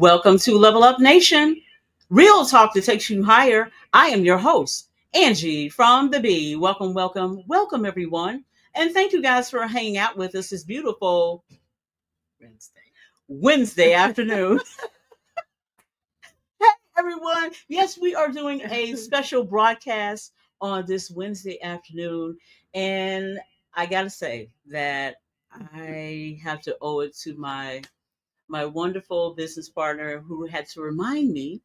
Welcome to Level Up Nation, real talk that takes you higher. I am your host, Angee from the B. Welcome, welcome, welcome, everyone. And thank you guys for hanging out with us this beautiful Wednesday. Wednesday afternoon. Hey, everyone. Yes, we are doing a special broadcast on this Wednesday afternoon. And I got to say that I have to owe it to my wonderful business partner who had to remind me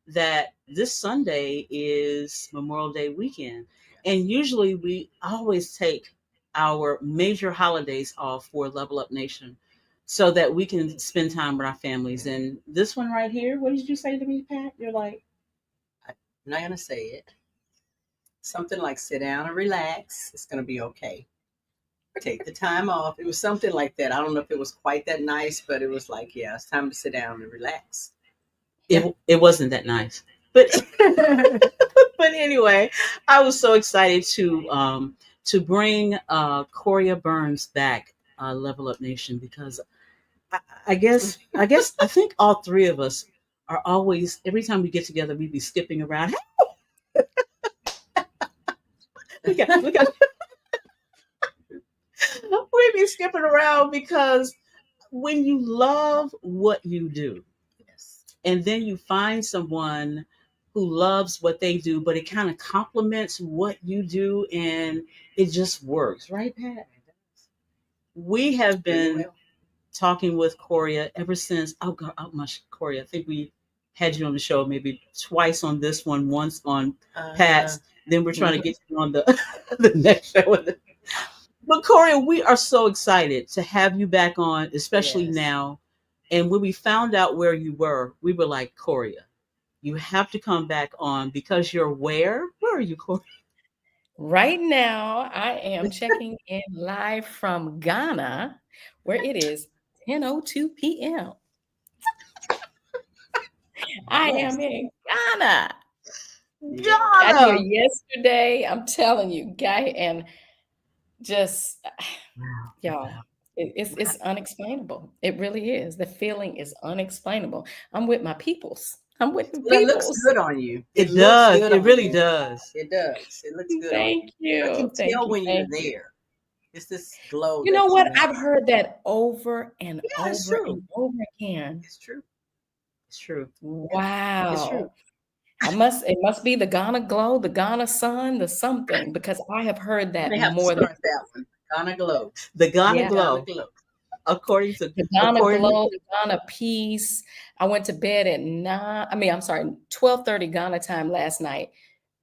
that this Sunday is Memorial Day weekend. And usually we always take our major holidays off for Level Up Nation so that we can spend time with our families. And this one right here, what did you say to me, Pat? You're like, I'm not going to say it. Something like sit down and relax. It's going to be okay. Take the time off. It was something like that. I don't know if it was quite that nice, but it was like, yeah, it's time to sit down and relax. it wasn't that nice. But but anyway, I was so excited to bring Coriya Burns back, Level Up Nation, because I think all three of us are always, every time we get together, we be skipping around. Look at we be skipping around because when you love what you do, Yes. and then you find someone who loves what they do, but it kind of complements what you do, and it just works, right, Pat? We have Really been well. talking with Coriya ever since. Oh gosh, Coriya, I think we had you on the show maybe twice on this one, once on Pat's. Then we're trying to get you on the the next show. But Coriya, we are so excited to have you back on, especially Yes. now. And when we found out where you were, we were like, Coriya, you have to come back on because you're where? Where are you, Coriya? Right now, I am checking in live from Ghana, where it is 10:02 p.m. I Yes. am in Ghana. Got here Ghana. yesterday. I'm telling you, guy, and just Wow. y'all, it's unexplainable. It really is. The feeling is unexplainable. I'm with my peoples. I'm with the Well, it looks peoples. good on you. It looks does. good It on really you. does. It does. It looks good on you. Thank I you. can Thank tell you. when you're Thank you. there. It's this glow You know that what? you have. I've heard that over and Yeah, it's over true. and over again. It's true. It's true. It's true. Wow. It must be the Ghana glow, the Ghana sun, the something, because I have heard You that may have to more than start that one. Ghana glow. The Ghana yeah. Ghana glow, glow. according to The Ghana according glow, the Ghana peace. I went to bed at 12:30 Ghana time last night.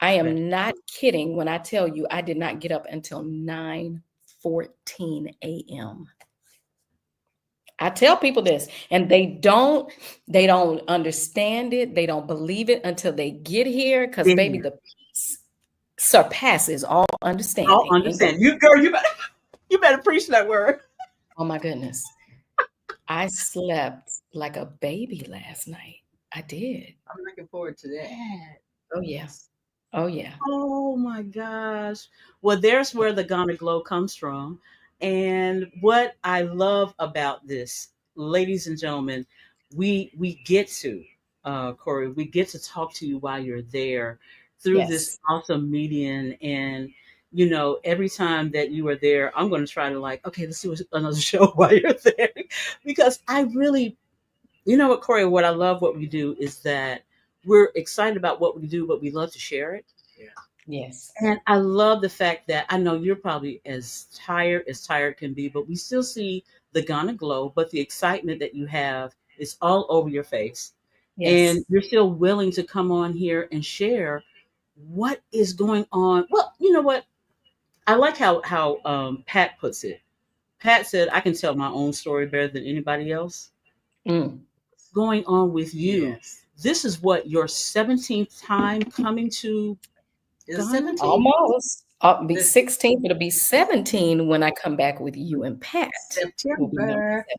I am not kidding when I tell you I did not get up until 9:14 a.m. I tell people this, and they don't understand it. They don't believe it until they get here, because baby, there. the peace surpasses all I'll understanding. understand. You girl, you better preach that word. Oh my goodness. I slept like a baby last night. I did. I'm looking forward to that. Oh yeah. Oh yeah. Oh my gosh. Well, there's where the Ghana glow comes from. And what I love about this, ladies and gentlemen, we get to, Corey, we get to talk to you while you're there through this Yes. awesome medium. And every time that you are there, I'm going to try to like, okay, let's do another show while you're there, because I really, what, Corey, what I love what we do is that we're excited about what we do, but we love to share it. Yeah. Yes. And I love the fact that I know you're probably as tired can be, but we still see the Ghana glow, but the excitement that you have is all over your face. Yes. And you're still willing to come on here and share what is going on. Well, you know what? I like how Pat puts it. Pat said, I can tell my own story better than anybody else. Mm. What's going on with you? Yes. This is what your 17th time coming to Is it Ghana? 17? Almost. I'll be This 16, it'll be 17 when I come back with you and Pat. Will be number September.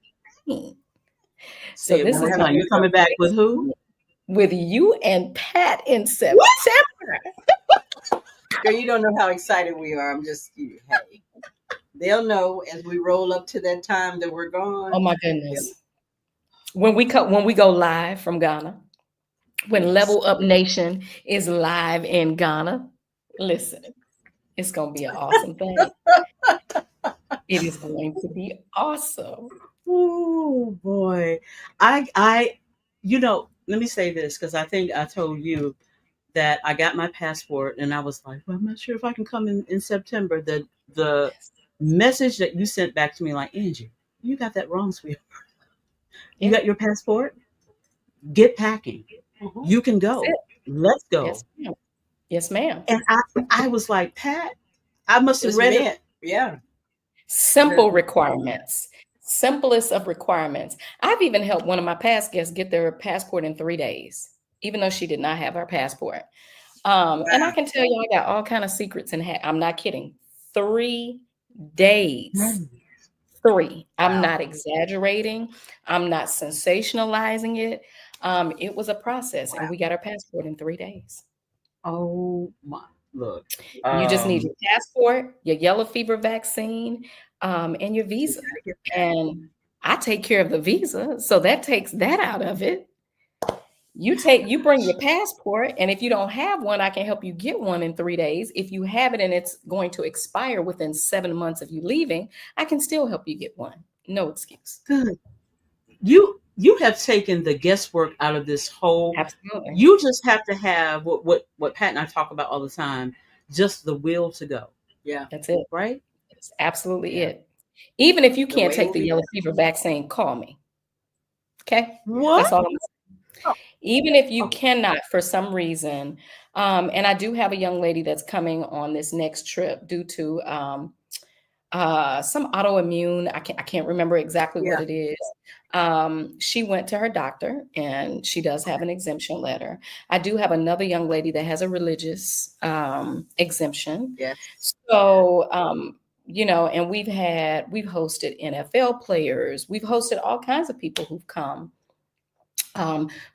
17. Say So it this one more is time. You're coming back with who? with you and Pat in September. Girl, you don't know how excited we are. I'm just, hey. They'll know as we roll up to that time that we're gone. Oh my goodness. when we go live from Ghana, when Yes. Level Up Nation is live in Ghana, listen, it's gonna be an awesome thing. It is going to be awesome. Oh boy. I let me say this because I think I told you that I got my passport and I was like, well, I'm not sure if I can come in September. The Yes. message that you sent back to me, like, Angie, you got that wrong, sweetheart. You Yeah, got your passport? Get packing. Mhm. You can that's go. it. Let's Yes, go. ma'am. Yes, ma'am. And I was like, Pat, I must have It's read it. meant, yeah. Simple requirements. Simplest of requirements. I've even helped one of my past guests get their passport in 3 days, even though she did not have her passport. And I Wow. can tell you, I got all kind of secrets and I'm not kidding. 3 days. 3. I'm Wow. not exaggerating. I'm not sensationalizing it. It was a process, and Wow. we got our passport in 3 days. Oh my, look. You just need Um, your passport, your yellow fever vaccine, and your You visa. gotta get that. And I take care of the visa, so that takes that out of it. You bring your passport, and if you don't have one, I can help you get one in 3 days. If you have it and it's going to expire within 7 months of you leaving, I can still help you get one. No excuse. good. You have taken the guesswork out of this whole. Absolutely. You just have to have what Pat and I talk about all the time, just the will to go, Yeah. That's it. right? That's absolutely Yeah. it. Even if you The can't way take will the be yellow there. fever vaccine, call me. Okay? What? That's all I'm saying. Oh, Even if you oh, cannot for some reason, and I do have a young lady that's coming on this next trip due to some autoimmune. I can't remember exactly what Yeah. it is. She went to her doctor and she does have an exemption letter. I do have another young lady that has a religious exemption. Yes. So, and we've hosted NFL players, we've hosted all kinds of people who've come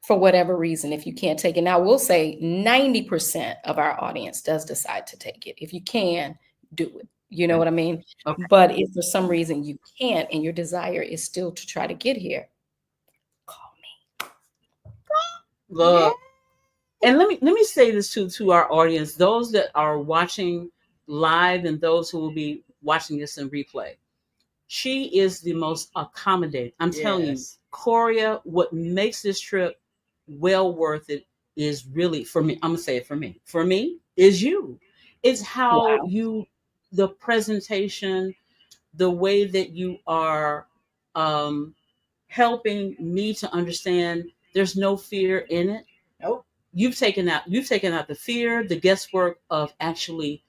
for whatever reason, if you can't take it. Now, we'll say 90% of our audience does decide to take it. If you can, do it. You know okay. what I mean? Okay. But if for some reason you can't and your desire is still to try to get here, call me. Yeah. Look, and let me say this to our audience, those that are watching live and those who will be watching this in replay. She is the most accommodating. I'm telling you, Yes. Coriya, what makes this trip well worth it is really, for me, I'm gonna say it for me. For me, is you. It's how Wow. the presentation, the way that you are um, helping me to understand there's no fear in it. Nope. You've taken out the fear, the guesswork of actually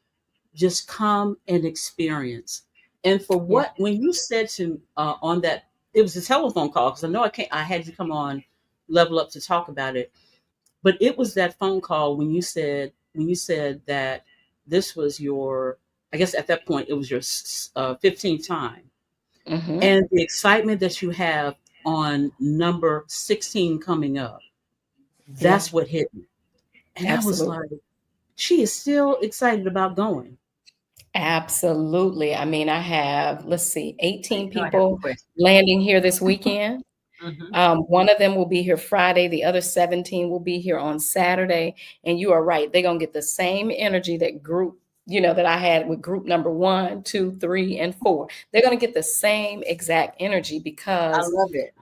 just come and experience. And for Yeah. what, when you said to on that, it was a telephone call because I know I had you come on Level Up to talk about it, but it was that phone call when you said that this was your, I guess at that point it was your 15th time, Hmm. and the excitement that you have on number 16 coming up. Yeah. That's what hit me, and I was Absolutely. like, she is still excited about going. Absolutely. I mean, I have, let's see, 18 You know, I have a people question. landing here this weekend. Mm-hmm. One of them will be here Friday. The other 17 will be here on Saturday. And you are right. They're going to get the same energy that I had with group number 1, 2, 3, and 4. They're going to get the same exact energy I because love it.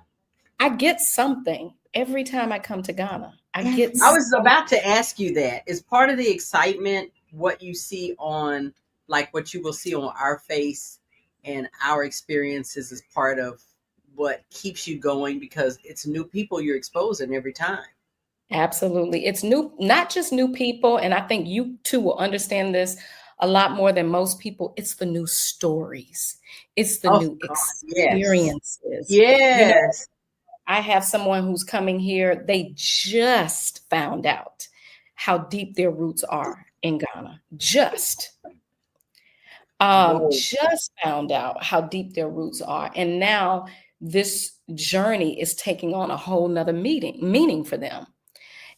I get something every time I come to Ghana. I get I Every was some. about to ask you that. Is part of the excitement what you see on, like what you will see on our face and our experiences is part of what keeps you going because it's new people you're exposing every time. Absolutely. It's new, not just new people. And I think you too will understand this a lot more than most people. It's the new stories, it's the Oh new God, yes. experiences. You know, Yes. I have someone who's coming here. They just found out how deep their roots are in Ghana. Whoa. Just found out how deep their roots are. And now this journey is taking on a whole nother meaning for them.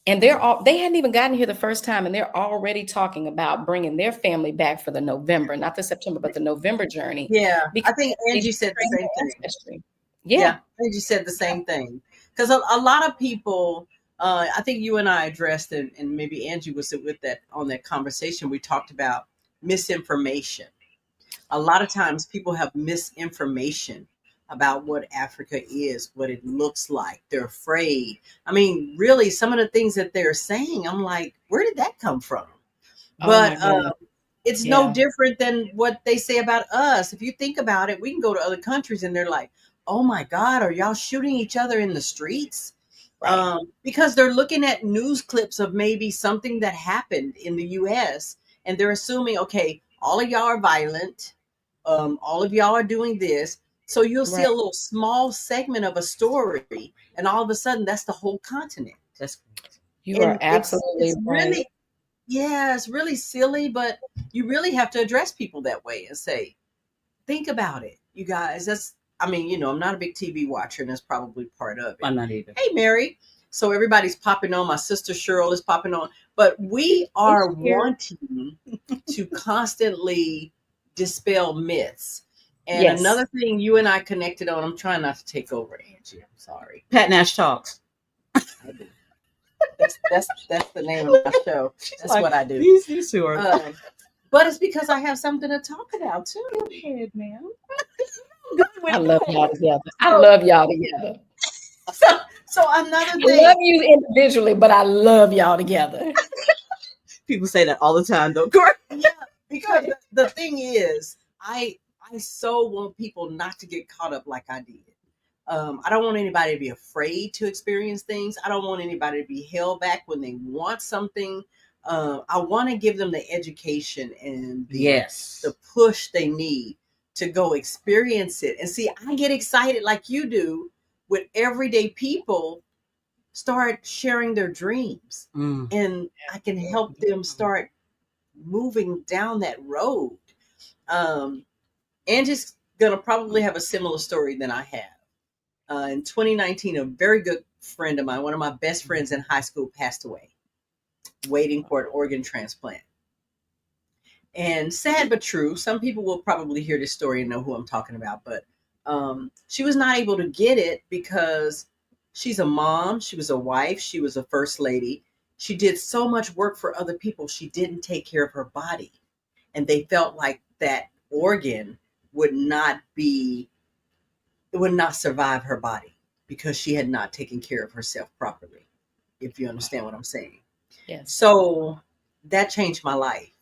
And they hadn't even gotten here the first time, and they're already talking about bringing their family back for the November, not the September, but the November journey Yeah. I because think they Angie said the bring same their thing. ancestry. Yeah. Yeah, Angie said the same thing. because a lot of people, I think you and I addressed, and maybe Angee was with that on that conversation. We talked about misinformation. A lot of times people have misinformation about what Africa is, what it looks like. They're afraid. I mean, really, some of the things that they're saying, I'm like, where did that come from? Oh my But God. it's no Yeah. different than what they say about us. If you think about it, we can go to other countries and they're like, oh my God, are y'all shooting each other in the streets? Right. Because they're looking at news clips of maybe something that happened in the US, and they're assuming, okay, all of y'all are violent. All of y'all are doing this. So you'll see Right. a little small segment of a story, and all of a sudden that's the whole continent. That's You are And absolutely it's right. really, yeah, it's really silly, but you really have to address people that way and say, think about it, you guys. That's, I mean, I'm not a big TV watcher, and that's probably part of it. I'm not either. Hey, Mary. So everybody's popping on. My sister Cheryl is popping on. But we are wanting to constantly dispel myths. And Yes. another thing you and I connected on, I'm trying not to take over, Angee. I'm sorry. Pat Nash talks. I do. That's the name of my show. That's like, what I do. These two are. But it's because I have something to talk about too. Go ahead, ma'am. I love y'all together. I love y'all together. So another I thing. love you individually, but I love y'all together. People say that all the time, though. Correct. Yeah, because the thing is, I so want people not to get caught up like I did. I don't want anybody to be afraid to experience things. I don't want anybody to be held back when they want something. I want to give them the education and the push they need to go experience it. And see, I get excited like you do with everyday people start sharing their dreams, and I can help them start moving down that road. Angie's gonna probably have a similar story than I have. In 2019, a very good friend of mine, one of my best friends in high school, passed away, waiting for an organ transplant. And sad but true, some people will probably hear this story and know who I'm talking about, but she was not able to get it because she's a mom, she was a wife, she was a first lady. She did so much work for other people, she didn't take care of her body. And they felt like that organ would not survive her body because she had not taken care of herself properly, if you understand what I'm saying. Yes. So that changed my life.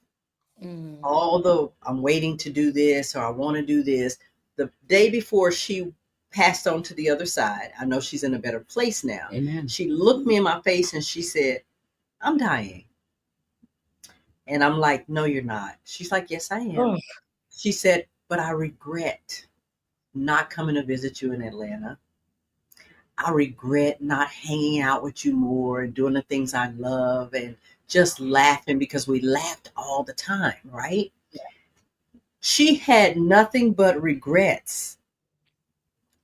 Mm. Although I'm waiting to do this or I want to do this, the day before she passed on to the other side, I know she's in a better place now. Amen. She looked me in my face and she said, I'm dying. And I'm like, no, you're not. She's like, yes, I am. Oh. She said, but I regret not coming to visit you in Atlanta. I regret not hanging out with you more and doing the things I love and just laughing because we laughed all the time, right? Yeah. She had nothing but regrets.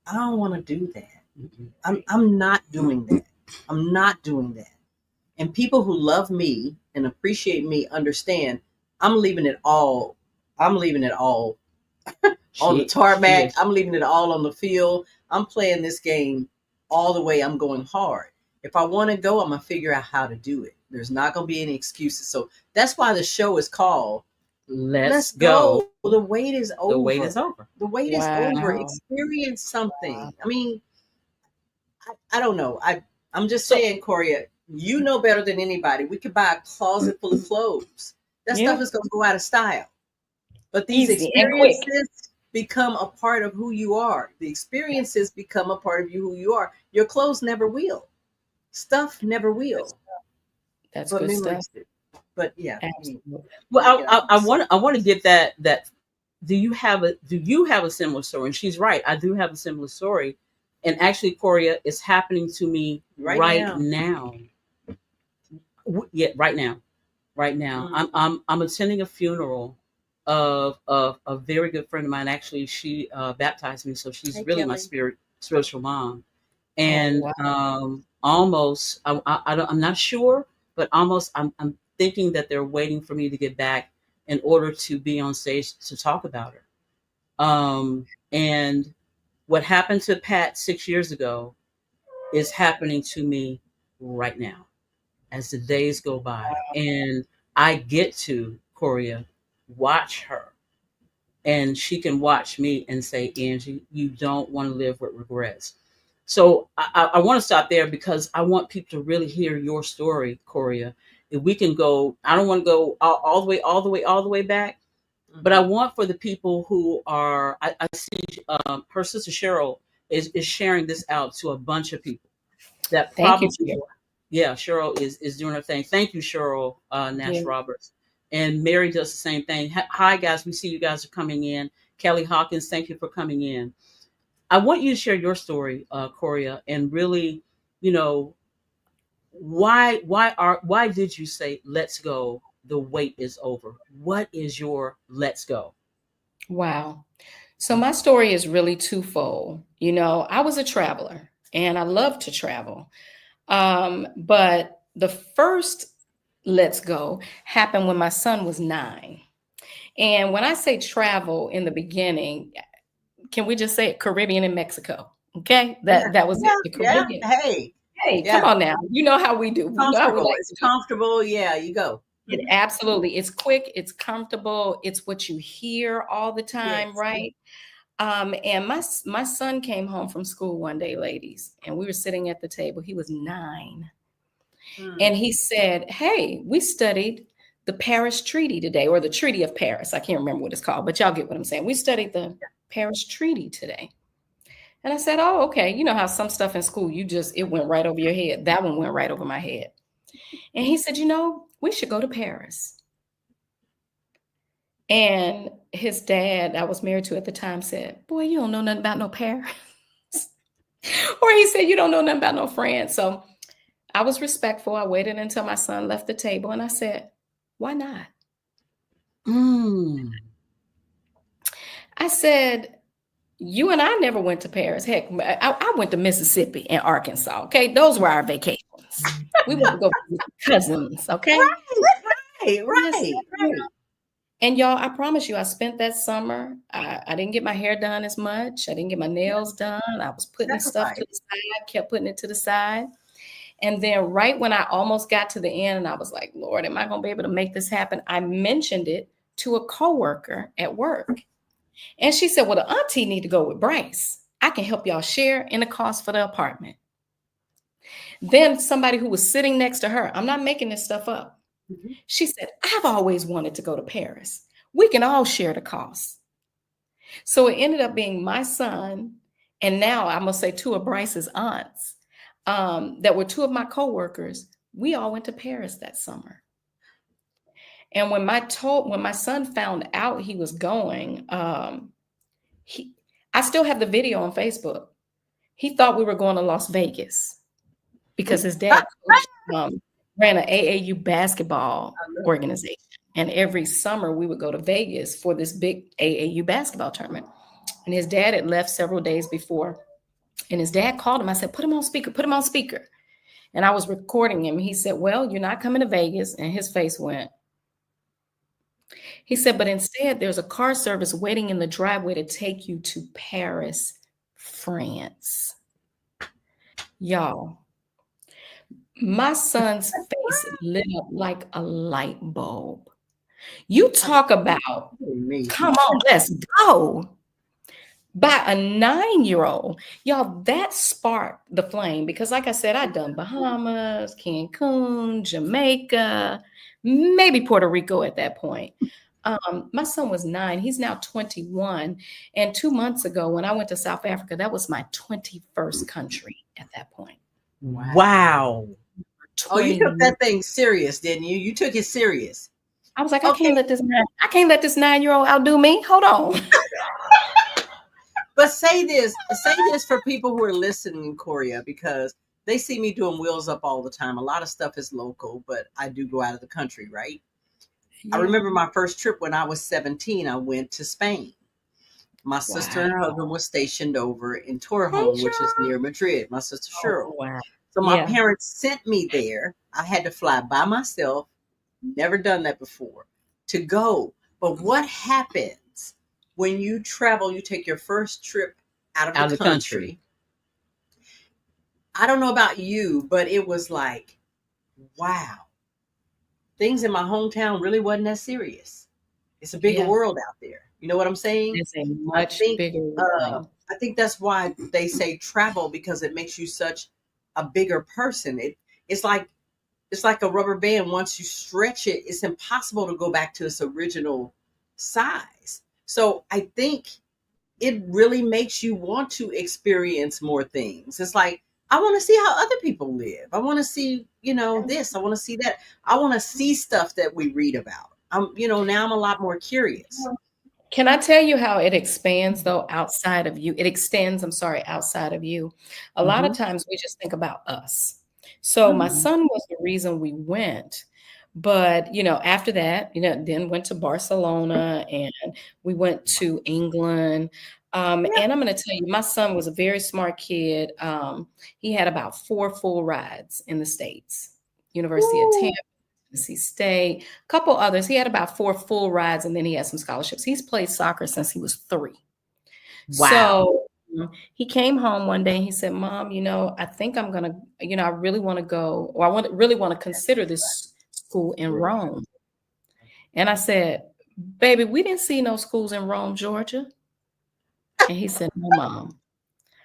I don't want to do that. I'm not doing that. I'm not doing that. And people who love me and appreciate me understand I'm leaving it all. I'm leaving it all on the tarmac. I'm leaving it all on the field. I'm playing this game all the way. I'm going hard. If I want to go, I'm going to figure out how to do it. There's not going to be any excuses. So that's why the show is called Let's Go. The wait is over. The wait is over. The wait is over. Experience something. I mean, I don't know. I'm just saying, Coriya, you know better than anybody. We could buy a closet full of clothes. That stuff is going to go out of style. But these experiences become a part of who you are. The experiences become a part of you, who you are. Your clothes never will. Stuff never will. That's good stuff. But yeah. Absolutely. Well, I want to get that. Do you have a similar story? And she's right. I do have a similar story. And actually, Coriya, it's happening to me right now. Yeah, right now. Mm-hmm. I'm attending a funeral of a very good friend of mine. Actually, she baptized me, so she's really my spiritual mom. And almost, I'm not sure, but almost, I'm thinking that they're waiting for me to get back in order to be on stage to talk about her. And what happened to Pat 6 years ago is happening to me right now as the days go by. And I get to, Coriya, watch her. And she can watch me and say, Angee, you don't want to live with regrets. So I want to stop there because I want people to really hear your story, Coriya. If we can go, I don't want to go all the way back, but I want for the people who are, I see her sister Cheryl is sharing this out to a bunch of people that Thank you, probably, dear. yeah, Cheryl is doing her thing. Thank you, Cheryl Nash Yeah. Roberts. And Mary does the same thing. Hi, guys. We see you guys are coming in. Kelly Hawkins, thank you for coming in. I want you to share your story, Coriya, and really, you know, why did you say let's go? The wait is over. What is your let's go? Wow. So my story is really twofold. I was a traveler and I love to travel. But the first let's go happened when my son was 9. And when I say travel in the beginning, can we just say Caribbean and Mexico? Okay. Yeah, That was it. The yeah, Caribbean. yeah. Hey, Hey, come yeah, on now. You know how we do. You know how we comfortable. like It's to do. comfortable. Yeah, you go. It absolutely. It's quick, it's comfortable, it's what you hear all the time, Yes. right? And my son came home from school one day, ladies, and we were sitting at the table. He was 9. Mm. And he said, "Hey, we studied the Paris Treaty today, or the Treaty of Paris. I can't remember what it's called, but y'all get what I'm saying. We studied the Paris Treaty today." And I said, "Oh, okay. You know how some stuff in school, it went right over your head. That one went right over my head." And he said, "We should go to Paris." And his dad, I was married to at the time, said, "Boy, you don't know nothing about no Paris." Or he said, "You don't know nothing about no France." So I was respectful. I waited until my son left the table and I said, "Why not?" Mm. I said, "You and I never went to Paris. Heck, I went to Mississippi and Arkansas. Okay. Those were our vacations. We went to go visit cousins. Okay." Right, And I said, right, right. and y'all, I promise you, I spent that summer. I didn't get my hair done as much. I didn't get my nails done. I was putting stuff to Sacrifice. the side, kept putting it to the side. And then right when I almost got to the end and I was like, Lord, am I going to be able to make this happen? I mentioned it to a coworker at work. And she said, well, the auntie need to go with Bryce. I can help y'all share in the cost for the apartment. Then somebody who was sitting next to her, I'm not making this stuff up. Mhm. She said, I've always wanted to go to Paris. We can all share the cost. So it ended up being my son, and now I must say 2 of Bryce's aunts, that were 2 of my coworkers. We all went to Paris that summer. And when my son found out he was going, I still have the video on Facebook. He thought we were going to Las Vegas because his dad ran an AAU basketball I love it. organization. And every summer we would go to Vegas for this big AAU basketball tournament. And his dad had left several days before. And his dad called him. I said, put him on speaker. And I was recording him. He said, well, you're not coming to Vegas. And his face went. He said, but instead, there's a car service waiting in the driveway to take you to Paris, France. Y'all, my son's face lit up like a light bulb. You talk about, Me. come on, let's go. By a 9-year-old, y'all, that sparked the flame because, like I said, I'd done Bahamas, Cancun, Jamaica, maybe Puerto Rico at that point. My son was 9. He's now 21. And 2 months ago, when I went to South Africa, that was my 21st country at that point. Wow. Oh, you took that thing serious, didn't you? You took it serious. I was like, I Okay. can't let this 9-year-old outdo me. Hold on. But say this for people who are listening, Coriya, because they see me doing Wheels Up all the time. A lot of stuff is local, but I do go out of the country, right? I remember my first trip when I was 17. I went to Spain. My sister and her husband was stationed over in Torrance, which is near Madrid. My sister Cheryl. Oh, wow. So my parents sent me there. I had to fly by myself. Never done that before. To go. But what happens when you travel? You take your first trip out of the country. I don't know about you, but it was like, wow, things in my hometown really wasn't that serious. It's a bigger Yeah, world out there. You know what I'm saying? it's a I much think bigger uh world. I think that's why they say travel, because it makes you such a bigger person. It's like it's like a rubber band. Once you stretch it, it's impossible to go back to its original size. So I think it really makes you want to experience more things. It's like, I want to see how other people live. I want to see, this. I want to see that. I want to see stuff that we read about. Now I'm a lot more curious. Can I tell you how it expands though outside of you? It extends, I'm sorry, outside of you. A lot of Mm-hmm. times we just think about us. So my Mm-hmm. son was the reason we went. But, after that, then went to Barcelona and we went to England. Yeah. And I'm going to tell you, my son was a very smart kid. He had about 4 full rides in the States, University of Ooh. Tampa, Tennessee State, a couple others. He had about 4 full rides, and then he had some scholarships. He's played soccer since he was 3. Wow. So he came home one day and he said, Mom, I think I'm going to, I really want to go, or really want to consider this school in Rome. And I said, Baby, we didn't see no schools in Rome, Georgia. And he said, No, Mom,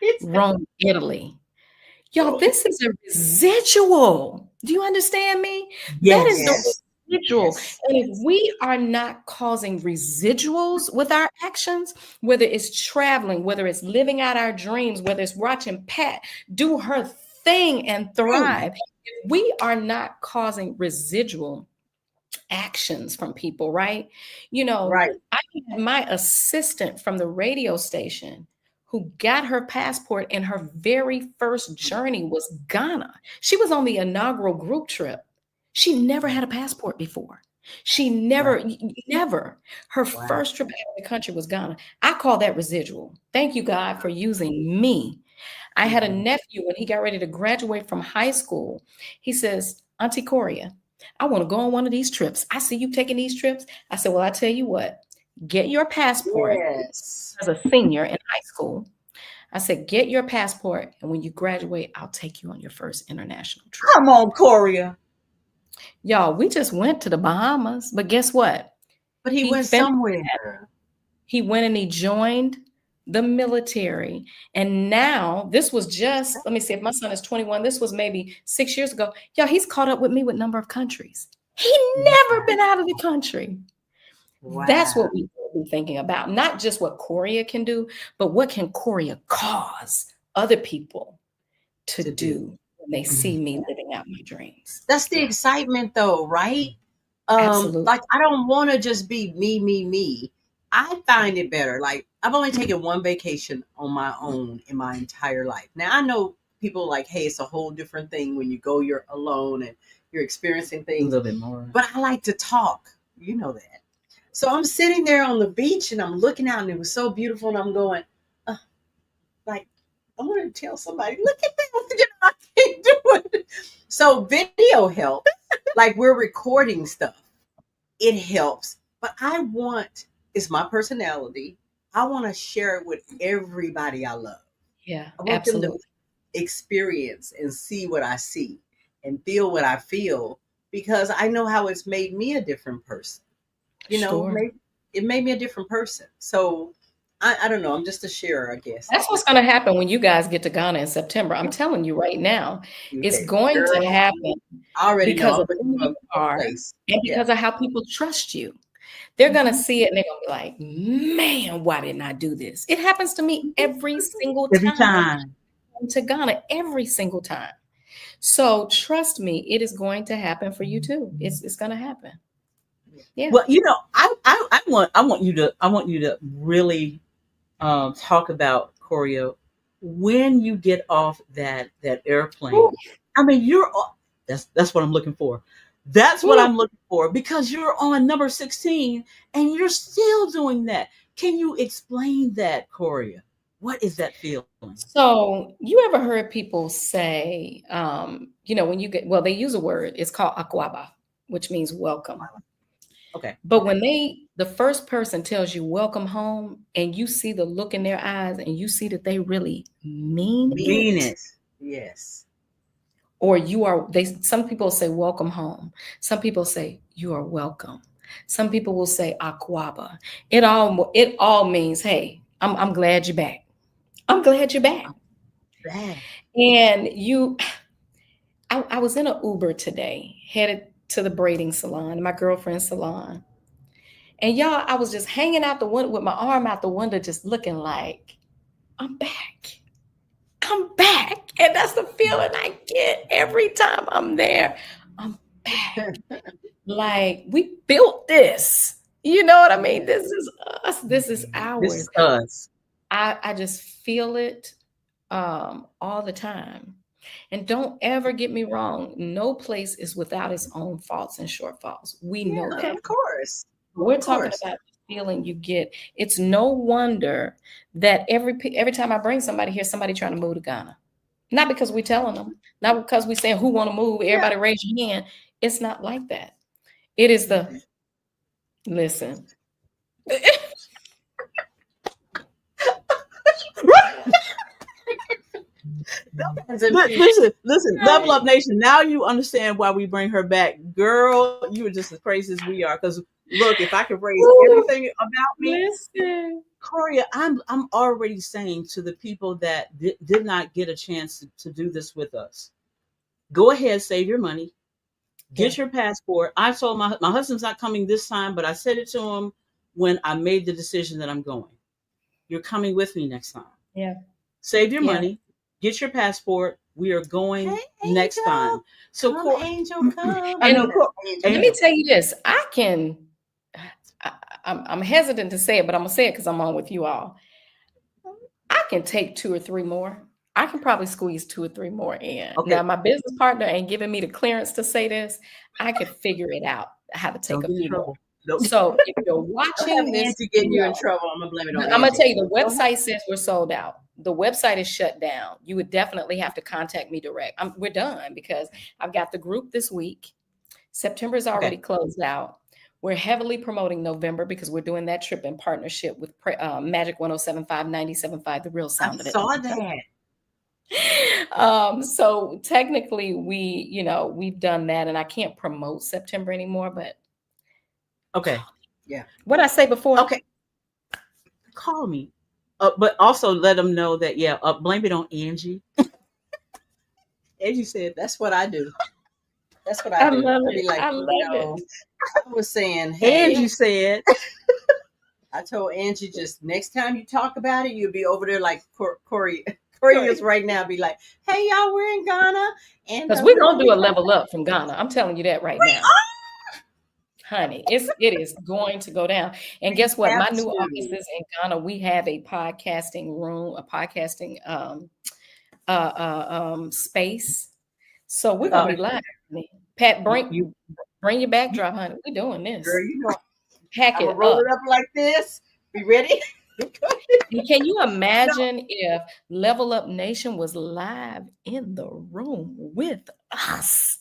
It's Rome, Italy. Y'all, this is a residual. Do you understand me? That is the Yes. yes, residual. yes, And if yes. we are not causing residuals with our actions, whether it's traveling, whether it's living out our dreams, whether it's watching Pat do her thing and thrive, if we are not causing residual actions from people, right? Right. I had my assistant from the radio station who got her passport, and her very first journey was Ghana. She was on the inaugural group trip. She never had a passport before. She Wow. never. Her Wow. first trip out of the country was Ghana. I call that residual. Thank you, God, for using me. I had a Mhm. nephew when he got ready to graduate from high school. He says, Auntie Coriya, I want to go on one of these trips. I see you taking these trips. I said, Well, I tell you what, get your passport Yes. as a senior in high school. I said, Get your passport. And when you graduate, I'll take you on your first international trip. Come on, Coriya. Y'all, we just went to the Bahamas. But guess what? But he He went finished. somewhere. He went and he joined the military. And now, this was just, let me see, if my son is 21, this was maybe 6 years ago. Y'all, he's caught up with me with number of countries. He never been out of the country. That's Wow. what we should be thinking about. Not just what Coriya can do, but what can Coriya cause other people to To do. do when they see Mhm. me living out my dreams. That's the Yeah, excitement though, right? absolutely. Like, I don't want to just be me, me, me. I find it better. Like, I've only taken one vacation on my own in my entire life. Now I know people like, hey, it's a whole different thing when you go, you're alone and you're experiencing A things. little bit more. But I like to talk. You know that. So I'm sitting there on the beach and I'm looking out and it was so beautiful and I'm going, uh, like, I want to tell somebody, look at that. I can't do it. So video helps. Like, we're recording stuff. It helps. But it's my personality. I want to share it with everybody I love. Yeah, I want them to absolutely. experience and see what I see and feel what I feel, because I know how it's made me a different person. Sure. Maybe it made me a different person. So I don't know. I'm just a sharer, I guess. That's what's going to happen when you guys get to Ghana in September. I'm telling you right now, it's Okay, going to girl, happen I already know. because I'm of looking who for you a are place. and Yeah. because of how people trust you. They're going to Mhm. see it and they're going to be like, man, why didn't I do this? It happens to me every single Every time I time. come to Ghana, every single time. So trust me, it is going to happen for you too. It's going to happen. Yeah. Well, I want you to really talk about Choreo when you get off that Woo, airplane. I mean, that's what I'm looking for. That's what woo. I'm looking for, because you're on number 16 and you're still doing that. Can you explain that, Choreo? What is that feeling? So you ever heard people say, when you get, well, they use a word, it's called akwaba, which means welcome. Okay. But when the first person tells you welcome home and you see the look in their eyes and you see that they really mean Mean Mean it. it, it. Yes. Or some people say welcome home. Some people say you are welcome. Some people will say aquaba. It all means, hey, I'm glad you're back. I'm glad you're back. Bad. And I was in an Uber today, headed to the braiding salon, my girlfriend's salon. And y'all, I was just hanging out the window with my arm out the window, just looking like, I'm back. I'm back. And that's the feeling I get every time I'm there. I'm back. Like, we built this. You know what I mean? This is us. This is This ours. is us. I just feel it all the time. And don't ever get me wrong. No place is without its own faults and shortfalls. We know Yeah, that. of course. We're Of talking course. about the feeling you get. It's no wonder that every time I bring somebody here, somebody trying to move to Ghana. Not because we're telling them, not because we're saying who want to move, everybody raise your hand. It's not like that. It is the listen. Listen, Level Up Nation. Now you understand why we bring her back, girl. You are just as crazy as we are. Because look, if I could raise everything about me, Listen. Coriya, I'm already saying to the people that did not get a chance to do this with us, go ahead, save your money, get your passport. I told my husband's not coming this time, but I said it to him when I made the decision that I'm going. You're coming with me next time. Yeah. Save your money, get your passport. We are going next time. So, Come, Angel, come. I know. Let me tell you this. I'm hesitant to say it, but I'm going to say it because I'm on with you all. I can take 2 or 3 more. I can probably squeeze 2 or 3 more in. Okay. Now, my business partner ain't giving me the clearance to say this. I could figure it out how to take a few more. So if you're watching this, Angee getting you in trouble. I'm gonna blame it on I'm gonna Angee. tell you, the website says we're sold out. The website is shut down. You would definitely have to contact me direct. We're done because I've got the group this week. September is already closed out. We're heavily promoting November because we're doing that trip in partnership with Magic 107.5, 97.5, the real sound of it. I saw that. So technically we've done that, and I can't promote September anymore, but yeah. What did I say before? Okay. Call me. But also let them know that, blame it on Angee. Angee said, that's what I do. That's what I do. Love I'd be like, I love it. I was saying, hey, Angee said, I told Angee, just next time you talk about it, you'll be over there like Coriya's right now. Be like, hey, y'all, we're in Ghana. Because we're going to do a level up from Ghana. I'm telling you that right now. Honey, it is going to go down. And guess what? My new offices in Ghana, we have a podcasting room, a podcasting space. So we're gonna be live. Pat, bring your backdrop, honey. We're doing this. Girl, you know, pack it roll up. it up like this. Be ready. Can you imagine if Level Up Nation was live in the room with us?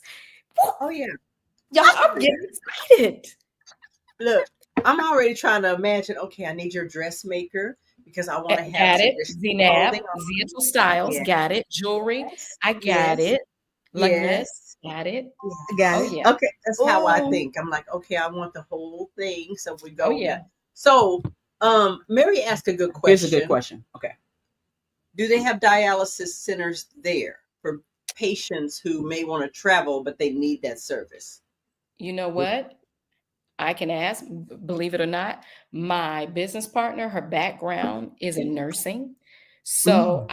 Oh yeah. Y'all, I'm getting excited. Look, I'm already trying to imagine, okay, I need your dressmaker because I want to have got it. Zenab, Zenab Styles, got it. Jewelry, I got it. Like this, got it. Got it. Yeah. Okay, that's how I think. I'm like, okay, I want the whole thing. So we go. Oh yeah. So, Mary asked a good question. Here's a good question. Okay. Do they have dialysis centers there for patients who may want to travel, but they need that service? You know what? I can ask, believe it or not, my business partner, her background is in nursing. So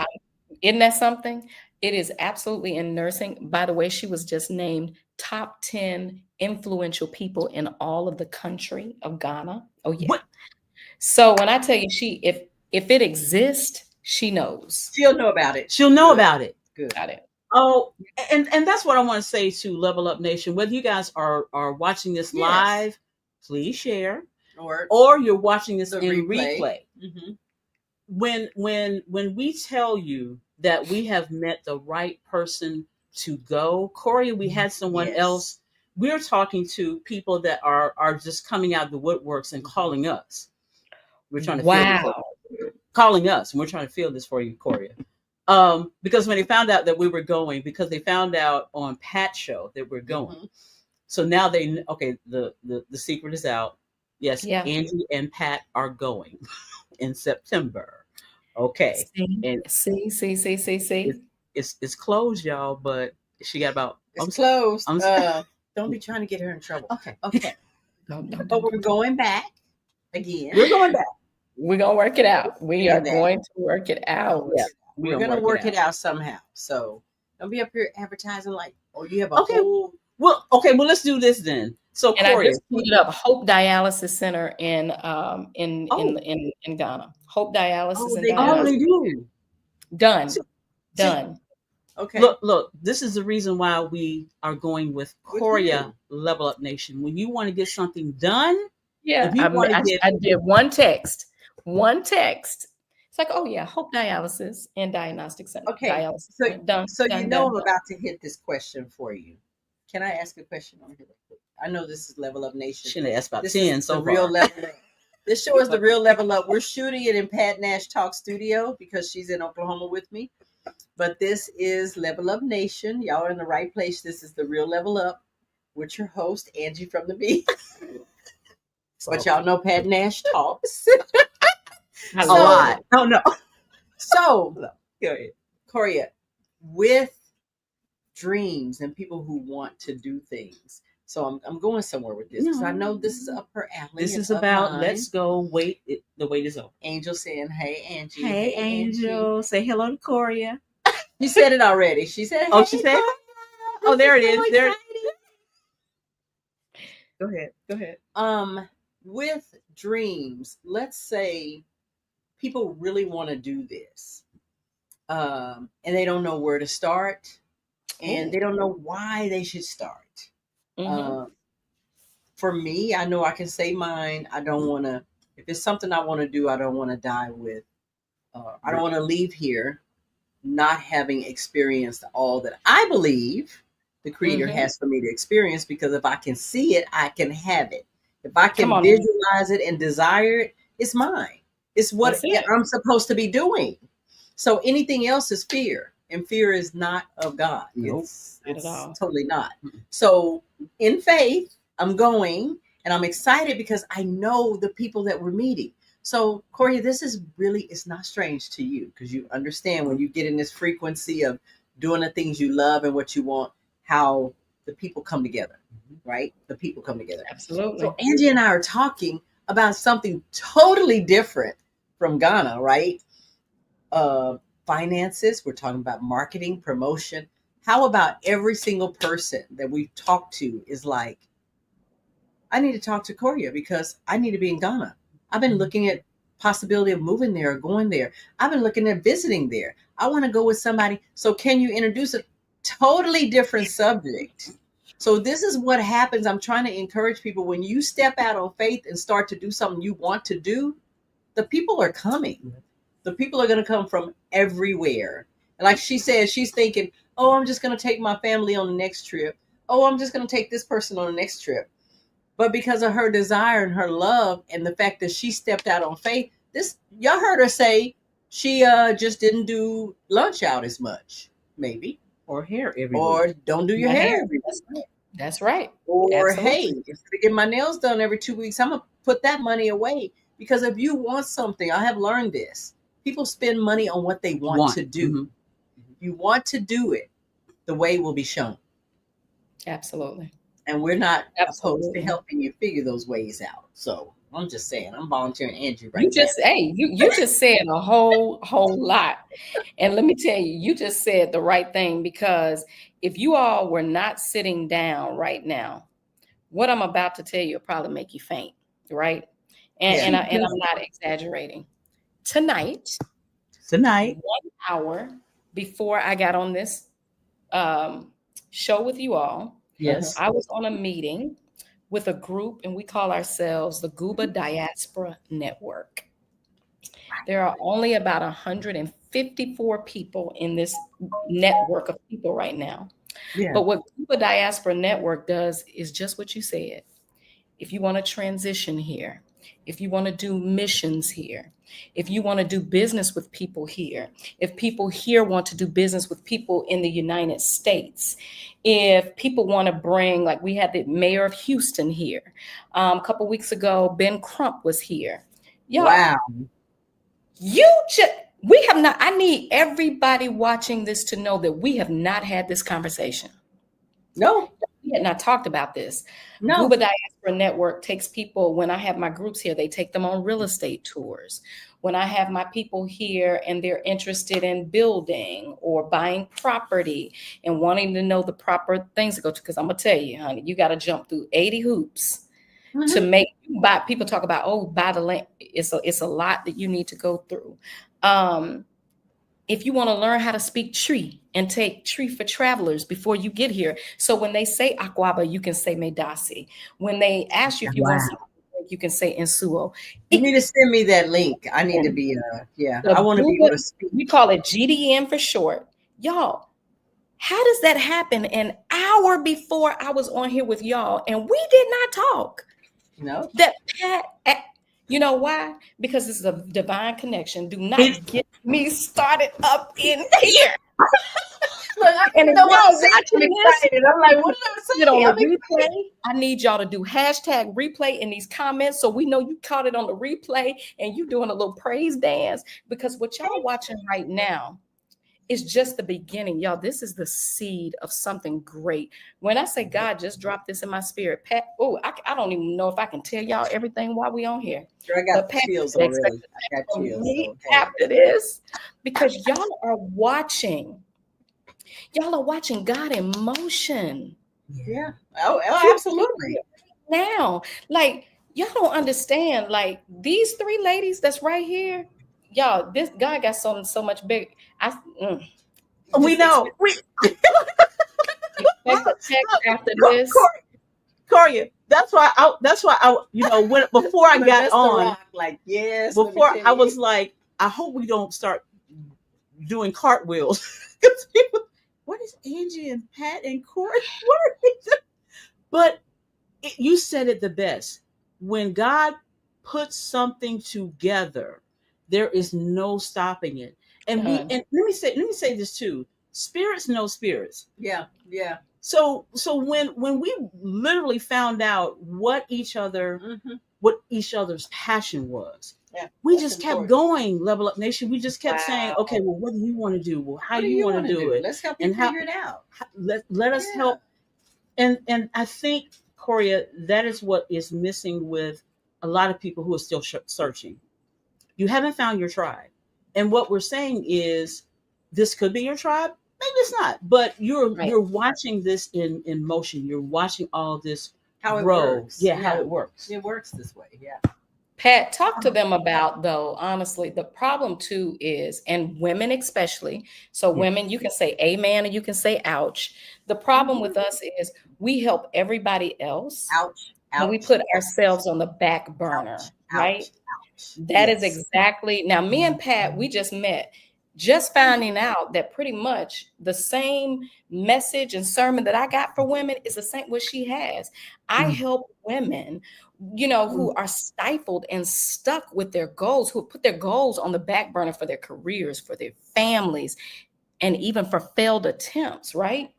isn't that something? It is absolutely in nursing. By the way, she was just named top 10 influential people in all of the country of Ghana. Oh yeah. What? So when I tell you if it exists, she knows. She'll know about it. She'll know about it. Good. Got it. Oh, and that's what I want to say to Level Up Nation. Whether you guys are watching this live, please share, or you're watching this in replay. Mm-hmm. When we tell you that we have met the right person to go, Coriya, we had someone else. We're talking to people that are just coming out of the woodworks and calling us. We're trying to calling us, and we're trying to feel this for you, Coriya. Because when they found out that we were going, because they found out on Pat's show that we're going, Mhm. so now okay, the secret is out. Yes, Yeah. Angee and Pat are going in September. Okay, See, and see. it's closed, y'all, but she got about. It's closed. I'm Don't be trying to get her in trouble. okay. Okay. Don't But we're going back again. We're going back. We're gonna work it out. We are That. going to work it out. Yeah, We're gonna work it out somehow. So don't be up here advertising like, oh, you have a Okay. whole. Well, let's do this then. So, And I Coriya, just put it up. Hope Dialysis Center in Ghana. Hope Dialysis and they Dialysis. they do. Done. Okay. Look. This is the reason why we are going with Coriya Level Up Nation. When you want to get something done, Yeah, if you want to get, I did one text. It's like, oh yeah, Hope Dialysis and Diagnostic Center. Okay. Dialysis. So Done. I'm about to hit this question for you. Can I ask a question on here? I know this is Level Up Nation. Should have asked about this 10 is so the far. real level up. This show is the real level up. We're shooting it in Pat Nash Talk Studio because she's in Oklahoma with me. But this is Level Up Nation. Y'all are in the right place. This is the real Level Up with your host, Angee from the Beat. But y'all know Pat Nash talks. A lot. Oh, no. So, Go ahead. Coriya, with dreams and people who want to do things. So I'm going somewhere with this because I know this is up her alley. This is about mine. Let's go. Wait, the wait is over. Angel saying, "Hey, Angee." Hey, Angel. Say hello to Coriya. You said it already. She said, "Oh, hey, she said." Oh, there it is. There. Go ahead. With dreams, let's say people really want to do this, and they don't know where to start, and they don't know why they should start. Mm-hmm. For me, I know I can say mine. I don't want to. If it's something I want to do, I don't want to die with. I don't want to leave here not having experienced all that I believe the Creator has for me to experience. Because if I can see it, I can have it. If I can visualize it and desire it, it's mine. It's what I'm supposed to be doing. So anything else is fear, and fear is not of God. Nope, it's not at all. Totally not. So in faith, I'm going, and I'm excited because I know the people that we're meeting. So, Coriya, this is really, it's not strange to you because you understand when you get in this frequency of doing the things you love and what you want, how the people come together, right? The people come together. Absolutely. So Angee and I are talking about something totally different from Ghana, right? Finances, we're talking about marketing, promotion. How about every single person that we've talked to is like, I need to talk to Coriya because I need to be in Ghana. I've been looking at possibility of moving there or going there. I've been looking at visiting there. I want to go with somebody. So can you introduce a totally different subject? So this is what happens. I'm trying to encourage people when you step out on faith and start to do something you want to do, the people are coming. The people are going to come from everywhere. And like she said, she's thinking, oh, I'm just going to take my family on the next trip. Oh, I'm just going to take this person on the next trip. But because of her desire and her love and the fact that she stepped out on faith, y'all heard her say she just didn't do lunch out as much, maybe. Or hair every or week. Don't do your hair every week. That's right. Or Absolutely. hey, instead of getting my nails done every 2 weeks, I'm gonna put that money away. Because if you want something, I have learned this. People spend money on what they want to do. Mm-hmm. If you want to do it, the way will be shown. Absolutely. And we're not opposed to helping you figure those ways out. So I'm just saying, I'm volunteering Angee right now. You just said a whole lot. And let me tell you, you just said the right thing, because if you all were not sitting down right now, what I'm about to tell you will probably make you faint, right? And I'm not exaggerating. Tonight, 1 hour before I got on this show with you all, yes, I was on a meeting with a group, and we call ourselves the Guba Diaspora Network. There are only about 154 people in this network of people right now. Yeah. But what Guba Diaspora Network does is just what you said. If you want to transition here, if you want to do missions here, if you want to do business with people here, if people here want to do business with people in the United States, if people want to bring, like we had the mayor of Houston here. A couple weeks ago, Ben Crump was here. Y'all, Wow. we have not, I need everybody watching this to know that we have not had this conversation. No. We had not talked about this. No. Gooba Diaspora Network takes people, when I have my groups here, they take them on real estate tours. When I have my people here and they're interested in building or buying property and wanting to know the proper things to go to, because I'm going to tell you, honey, you got to jump through 80 hoops to make buy. People talk about, oh, buy the land. It's a lot that you need to go through. If you want to learn how to speak Tree and take Tree for travelers before you get here. So when they say Aquaba, you can say Medasi. When they ask you if you want something, you can say Insuo. You need to send me that link. I need to be, I want to be able to speak. We call it GDN for short. Y'all, how does that happen an hour before I was on here with y'all and we did not talk? No. That Pat, you know why? Because this is a divine connection. Do not get me started up in here. Look, and know what I'm excited. I'm like, what did I say? Get on the replay. I need y'all to do hashtag replay in these comments so we know you caught it on the replay and you doing a little praise dance, because what y'all watching right now is just the beginning. Y'all, this is the seed of something great. When I say God just dropped this in my spirit, Pat, I don't even know if I can tell y'all everything while we on here. I got chills already. I got chills. After this, because y'all are watching God in motion. Yeah. Oh, absolutely. Now, like, y'all don't understand, like, these three ladies that's right here, y'all, this God got so much big. We know. After this, Coriya, that's why I when before I got on, like, yes, before I was like, I hope we don't start doing cartwheels because people, what is Angee and Pat and Corey? What are they doing? But you said it the best. When God puts something together, there is no stopping it. And let me say this too. Spirits know spirits. Yeah. So when we literally found out what each other's passion was, we just kept going. Level Up Nation. We just kept saying, okay, well, what do you want to do? Well, how do you want to do it? Let's help you figure it out. Let us help. And I think, Coriya, that is what is missing with a lot of people who are still searching. You haven't found your tribe. And what we're saying is, this could be your tribe. Maybe it's not, but you're watching this in motion. You're watching all this how grow. It works. Yeah, how it works. It works this way. Yeah. Pat, talk to them about, though, honestly, the problem too is, and women especially, so women, you can say amen and you can say ouch. The problem with us is we help everybody else. Ouch. And we put ourselves on the back burner, right? That is exactly, now me and Pat, we just met. Just finding out that pretty much the same message and sermon that I got for women is the same what she has. I help women, who are stifled and stuck with their goals, who put their goals on the back burner for their careers, for their families, and even for failed attempts, right?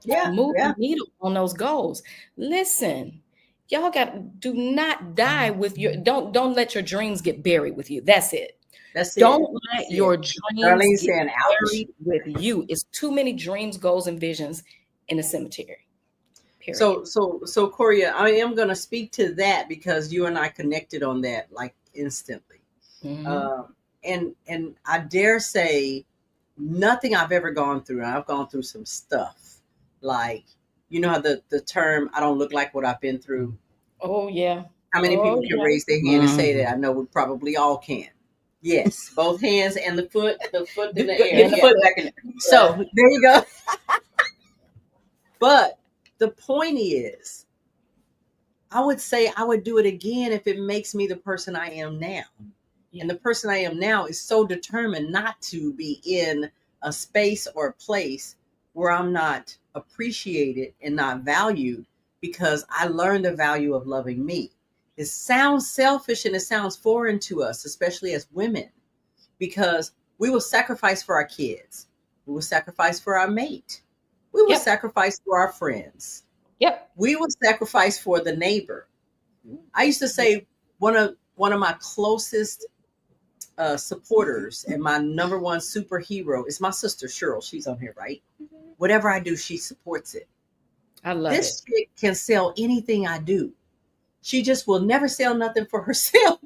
Yeah. Move the needle on those goals. Listen, y'all do not die with don't let your dreams get buried with you. That's it. Don't let your dreams get buried with you. It's too many dreams, goals, and visions in the cemetery. Period. So Coriya, I am going to speak to that because you and I connected on that like instantly. And I dare say nothing I've ever gone through, and I've gone through some stuff, like, you know how the term, I don't look like what I've been through. Oh, yeah. How many people can raise their hand and say that? I know we probably all can. Yes, both hands and the foot in the air. So there you go. But the point is, I would say I would do it again if it makes me the person I am now. Yeah. And the person I am now is so determined not to be in a space or a place where I'm not appreciated and not valued, because I learned the value of loving me. It sounds selfish and it sounds foreign to us, especially as women, because we will sacrifice for our kids. We will sacrifice for our mate. We will Yep. sacrifice for our friends. Yep. We will sacrifice for the neighbor. I used to say one of my closest supporters and my number one superhero is my sister Cheryl. She's on here, right? Whatever I do, she supports it. I love This it. chick can sell anything I do. She just will never sell nothing for herself.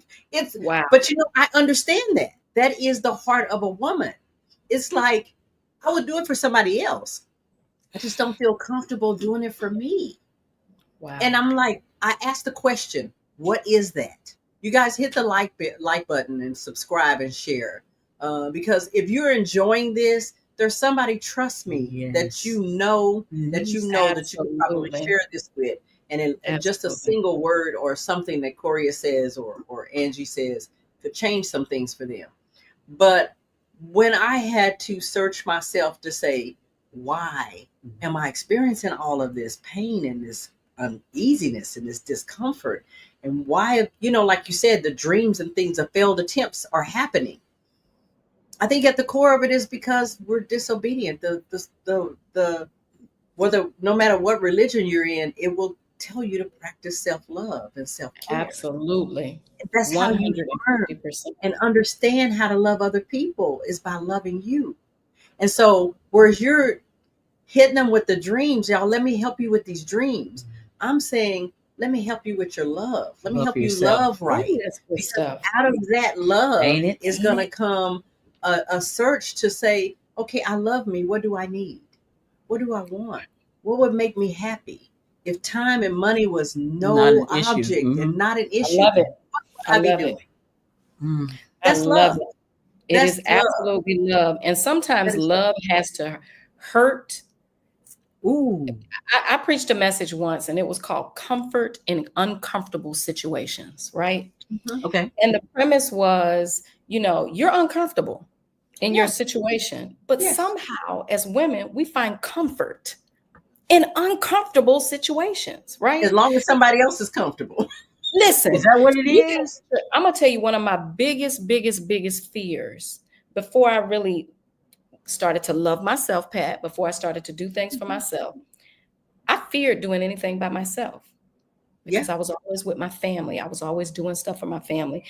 Wow. But I understand that. That is the heart of a woman. It's like I would do it for somebody else. I just don't feel comfortable doing it for me. Wow. And I'm like, I asked the question, what is that? You guys hit the like button and subscribe and share. Because if you're enjoying this, there's somebody, trust me, that you know that you can probably Absolutely. share this with. And just a Absolutely. single word or something that Coriya says or Angee says could change some things for them. But when I had to search myself to say, why am I experiencing all of this pain and this uneasiness and this discomfort? And why, like you said, the dreams and things of failed attempts are happening. I think at the core of it is because we're disobedient. Whether no matter what religion you're in, it will tell you to practice self-love and self-care. Absolutely. And that's how you learn 150%. and understand how to love other people is by loving you. And so, whereas you're hitting them with the dreams, y'all, let me help you with these dreams. I'm saying, let me help you with your love. Let me help you love right. Ooh, that's good Because stuff. out of that love is going to Ain't it? come a search to say, okay, I love me. What do I need? What do I want? What would make me happy? If time and money was no Not an issue. object and not an I issue, love it. what would I I be love doing? it. Mm. That's I love. love it. It That's is love. absolutely love. And sometimes That is love has to hurt. Ooh. I preached a message once and it was called Comfort in Uncomfortable Situations, right? Okay. And the premise was, you're uncomfortable in your Yes. situation, but Yes. somehow as women, we find comfort in uncomfortable situations, right? As long as somebody else is comfortable. Listen, Is that what it is? I'm going to tell you one of my biggest fears before I really started to love myself, Pat, before I started to do things for myself. I feared doing anything by myself because I was always with my family. I was always doing stuff for my family.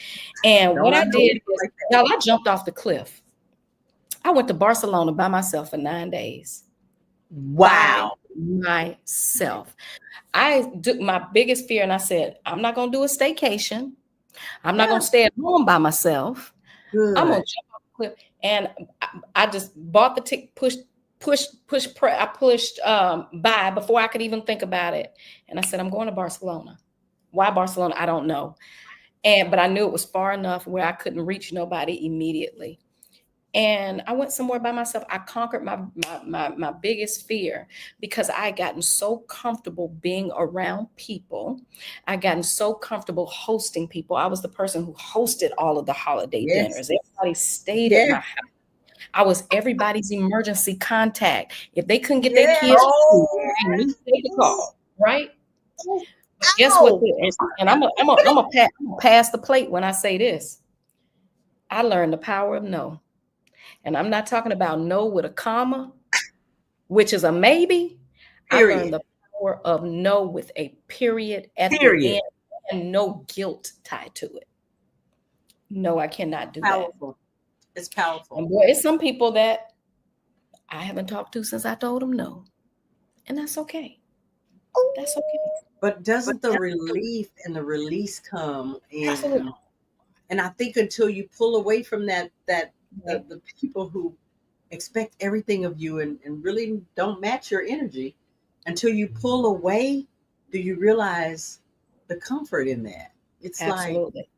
And what I did is, y'all, I jumped off the cliff. I went to Barcelona by myself for 9 days. Wow. By myself. I took my biggest fear and I said, I'm not going to do a staycation. I'm not going to stay at home by myself. Good. I'm going to jump off the cliff. And I just bought the ticket, I pushed by before I could even think about it. And I said, I'm going to Barcelona. Why Barcelona? I don't know. But I knew it was far enough where I couldn't reach nobody immediately. And I went somewhere by myself. I conquered my biggest fear because I had gotten so comfortable being around people. I gotten so comfortable hosting people. I was the person who hosted all of the holiday dinners. Everybody stayed at my house. I was everybody's emergency contact. If they couldn't get their kids food, they knew they could call, right? But guess what? And I'm gonna pass the plate when I say this. I learned the power of no. And I'm not talking about no with a comma, which is a maybe. Period. I learned the power of no with a period at the end and no guilt tied to it. No, I cannot do Powerful. that. It's powerful. And boy, it's some people that I haven't talked to since I told them no. And that's okay. That's okay. But doesn't the relief and the release come in? Absolutely. And I think until you pull away from the people who expect everything of you and really don't match your energy, until you pull away, do you realize the comfort in that? It's absolutely. Like,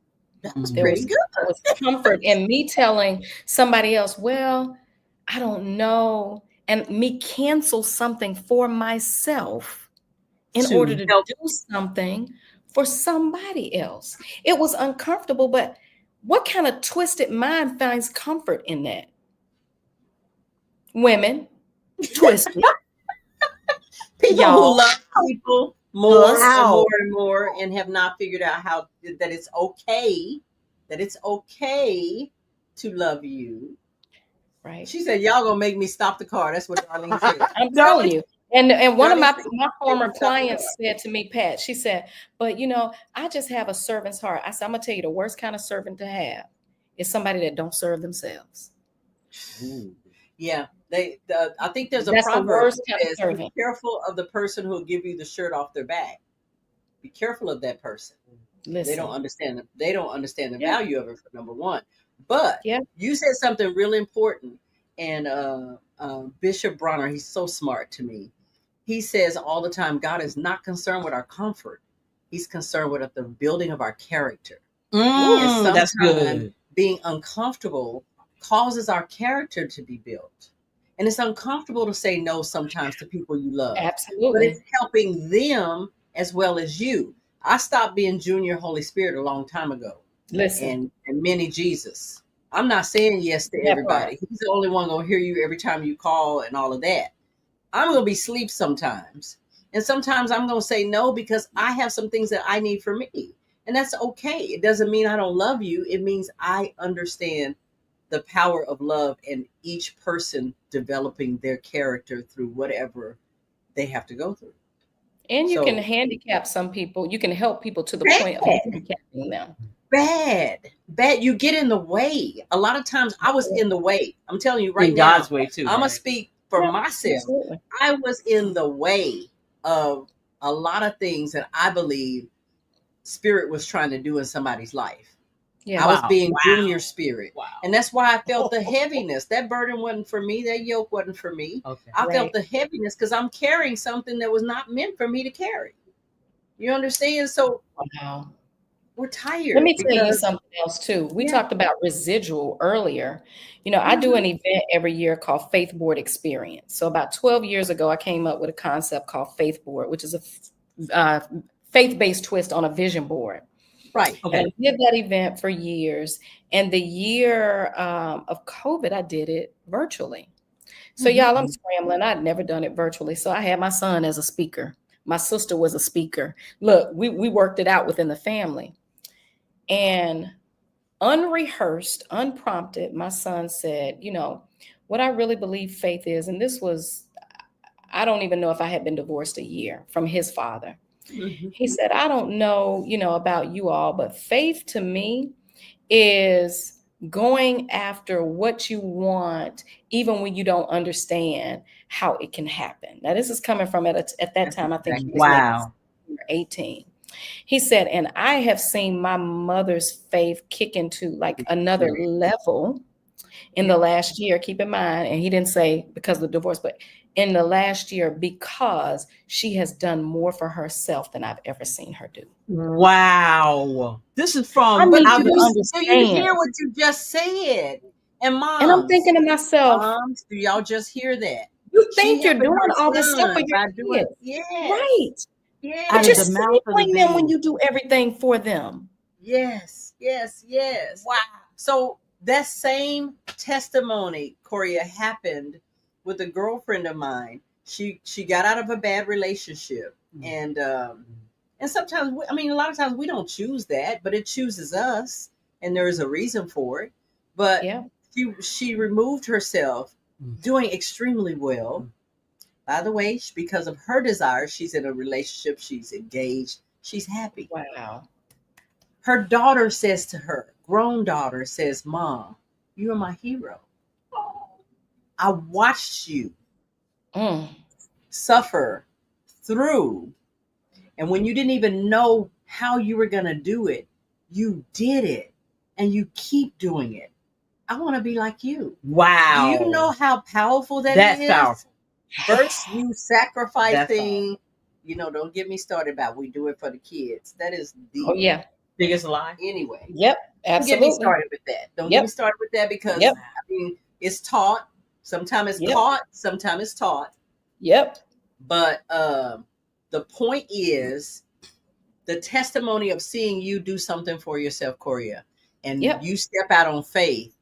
that was there pretty good. There was comfort in me telling somebody else, well, I don't know, and me cancel something for myself in order to do something for somebody else. It was uncomfortable, but what kind of twisted mind finds comfort in that? Women, twisted. People who love people more and Wow. more and more, and have not figured out how that it's okay, to love you. Right. She said, "Y'all gonna make me stop the car." That's what Darlene said. I'm No, telling you. And one of Darlene my, said, my "Make former me stop the car." clients said to me, Pat, she said, but I just have a servant's heart. I said, I'm gonna tell you the worst kind of servant to have is somebody that don't serve themselves. Yeah, I think there's a That's the proverb worst that kind of says, "Be servant. careful of the person who'll give you the shirt off their back. Be careful of that person. They don't Listen. understand. They don't understand the Yeah. value of it. For number one, but Yeah. you said something really important, and Bishop Bronner, he's so smart to me. He says all the time, God is not concerned with our comfort. He's concerned with the building of our character. And That's sometimes good. being uncomfortable causes our character to be built. And it's uncomfortable to say no sometimes to people you love, but it's Absolutely. helping them as well as you. I stopped being Junior Holy Spirit a long time ago, Listen. and many Jesus. I'm not saying yes to That part. everybody. He's the only one gonna hear you every time you call and all of that. I'm gonna be asleep sometimes. And sometimes I'm gonna say no because I have some things that I need for me. And that's okay. It doesn't mean I don't love you. It means I understand the power of love and each person developing their character through whatever they have to go through. And you can So handicap some people. You can help people to the bad, point of handicapping them. bad. You get in the way. A lot of times I was in the way. I'm telling you right In now, God's way too. I'm gonna Right? speak for Yeah, myself. absolutely. I was in the way of a lot of things that I believe spirit was trying to do in somebody's life. Yeah. I was Wow. being Wow. Junior Spirit. Wow. And that's why I felt the heaviness. That burden wasn't for me. That yoke wasn't for me. Okay. I Right. felt the heaviness because I'm carrying something that was not meant for me to carry. You understand? So Wow. we're Let tired me tell you because, something else too. We yeah. talked about residual earlier. I do Mhm. an event every year called Faith Board Experience. So about 12 years ago, I came up with a concept called Faith Board, which is a faith-based twist on a vision board. Right. And Okay. I did that event for years. And the year of COVID, I did it virtually. So Mhm. y'all, I'm scrambling. I'd never done it virtually. So I had my son as a speaker. My sister was a speaker. Look, we worked it out within the family. And unrehearsed, unprompted, my son said, what I really believe faith is, and this was, I don't even know if I had been divorced a year from his father. Mhm. He said, I don't know, about you all, but faith to me is going after what you want, even when you don't understand how it can happen. Now, this is coming from at that That's time, I think he exactly was maybe Wow. 18. He said, and I have seen my mother's faith kick into like another level in the last year. Keep in mind, and he didn't say because of the divorce, but in the last year, because she has done more for herself than I've ever seen her do. Wow. This is I from But need out you the to do you understand. hear what you just said? And And I'm thinking to myself, do y'all just hear that? you She think you're helping doing her all this stuff for son your by doing, kids. yes, Right. out But yes, you're of the mouth of the sampling them when babe. you do everything for them. yes. Wow. So that same testimony, Coriya, happened with a girlfriend of mine. She got out of a bad relationship, and sometimes a lot of times we don't choose that, but it chooses us, and there is a reason for it. But Yeah. she removed herself, doing extremely well. By the way, because of her desire, she's in a relationship, she's engaged, she's happy. Wow. Her daughter says to her, grown daughter says, Mom, you are my hero. I watched you Mm. suffer through, and when you didn't even know how you were going to do it, you did it, and you keep doing it. I want to be like you. Wow. Do you know how powerful That's is? powerful. First, you sacrificing. That's Don't get me started about we do it for the kids. That is the Oh, yeah. biggest lie. anyway. Yep. Don't get me Absolutely. started with that. Don't get Yep. me started with that because Yep. it's taught. Sometimes it's Yep. caught. Sometimes it's taught. Yep. But the point is the testimony of seeing you do something for yourself, Coriya, and Yep. you step out on faith,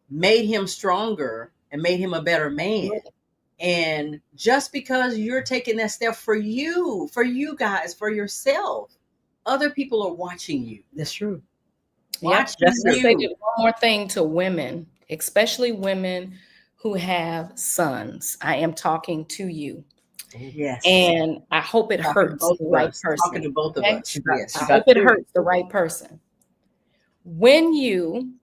made him stronger and made him a better man. Absolutely. And just because you're taking that step for you guys, for yourself, other people are watching you. That's true. Watch Let's say you. just one more thing to women, especially women who have sons. I am talking to you. Yes. And I hope it Talking to hurts both the of right us. person. Talking to both of okay? us. She got- Yes. she I got hope it to. hurts the right person. When you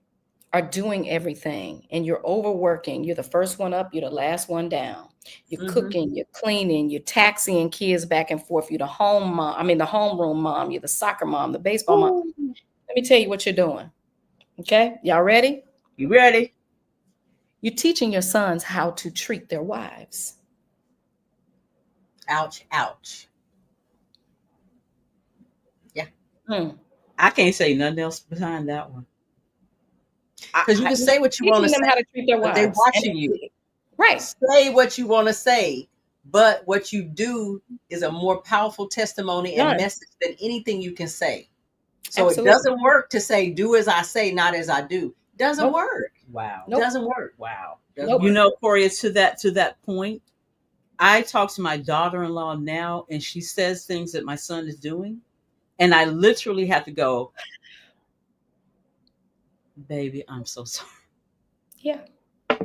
are doing everything and you're overworking, you're the first one up, you're the last one down. You're cooking, you're cleaning, you're taxiing kids back and forth. You're the home mom, the homeroom mom, you're the soccer mom, the baseball mom. Let me tell you what you're doing. Okay, y'all ready? You ready? You're teaching your sons how to treat their wives. Ouch, ouch. Yeah. I can't say nothing else behind that one. Because you can say what you want to Teaching them how say, to treat their but wives. they're watching you. Right. Say what you want to say, but what you do is a more powerful testimony and Done. message than anything you can say. So Absolutely. it doesn't work to say, do as I say, not as I do. Doesn't Nope. work. Wow. Nope. Doesn't work. Wow. Nope. You know, Coriya, to that point, I talk to my daughter-in-law now, and she says things that my son is doing, and I literally have to go, baby, I'm so sorry. Yeah.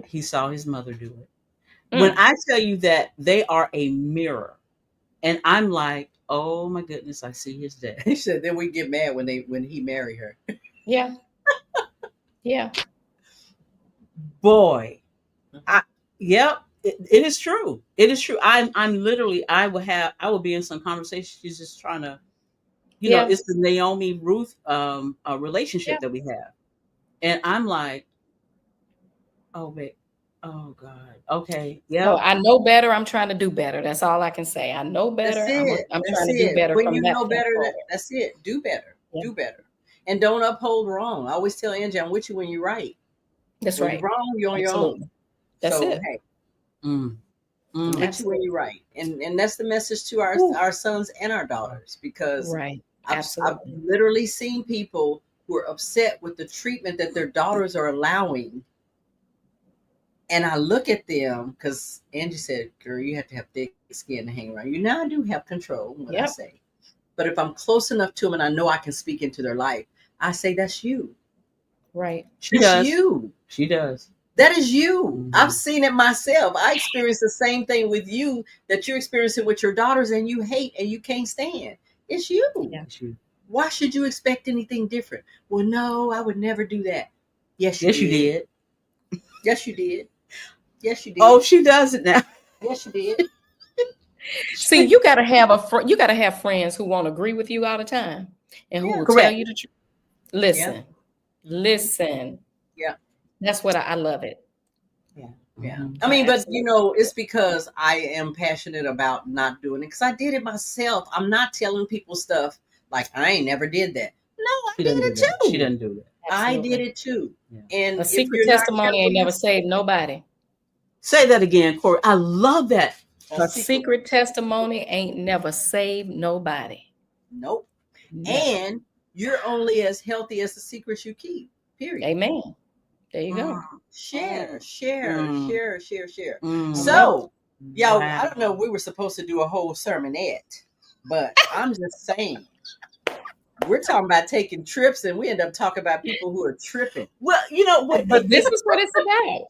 He saw his mother do it. When I tell you that they are a mirror, and I'm like, oh my goodness, I see his dad. He said, then we get mad when he marry her. Yeah. Yeah. Boy, yep, it is true. It is true. I'm literally, I will be in some conversation. She's just trying to, Yeah. it's the Naomi Ruth relationship Yeah. that we have, and I'm like, oh wait, oh God, okay, yeah. So I know better. I'm trying to do better. That's all I can say. I know better. That's it. I'm That's trying to do it. better. When from you that know point better, forward. that's it. Do better. Yeah. Do better. And don't uphold wrong. I always tell Angee, I'm with you when you're right. That's when right. you're wrong, you're on Absolutely. your own. That's So it. hey, Mm. I'm with you when Absolutely. you're right. And that's the message to our sons and our daughters, because Right. I've Absolutely. literally seen people who are upset with the treatment that their daughters are allowing. And I look at them, because Angee said, girl, you have to have thick skin to hang around you. Now I do have control in what I Yep. say. But if I'm close enough to them and I know I can speak into their life, I say, that's you. Right. She That's does. you. She does. That is you. Mhm. I've seen it myself. I experienced the same thing with you that you're experiencing with your daughters, and you hate and you can't stand. It's you. Yeah. It's you. Why should you expect anything different? Well, no, I would never do that. Yes, you Yes, did. you did. Yes, you did. Yes, you did. Oh, she does it now. Yes, you did. See, you gotta have friends who won't agree with you all the time and who Yeah. will Correct. tell you the truth. Listen. Listen. Yeah. That's what I love it. Yeah. Mhm. I mean, but Absolutely. it's because I am passionate about not doing it, because I did it myself. I'm not telling people stuff like I ain't never did that. No, I She did doesn't do it that. too. She doesn't do that. I Absolutely. did it too. Yeah. And A if secret you're not testimony careful, ain't never saved nobody. Say that again, Corey. I love that. A secret testimony ain't never saved nobody. Nope. Never. And you're only as healthy as the secrets you keep. Period. Amen. There you go. Share. Mm. So, y'all, Wow. I don't know. We were supposed to do a whole sermonette, but I'm just saying. We're talking about taking trips, and we end up talking about people who are tripping. Well, you know what? But this is what it's about.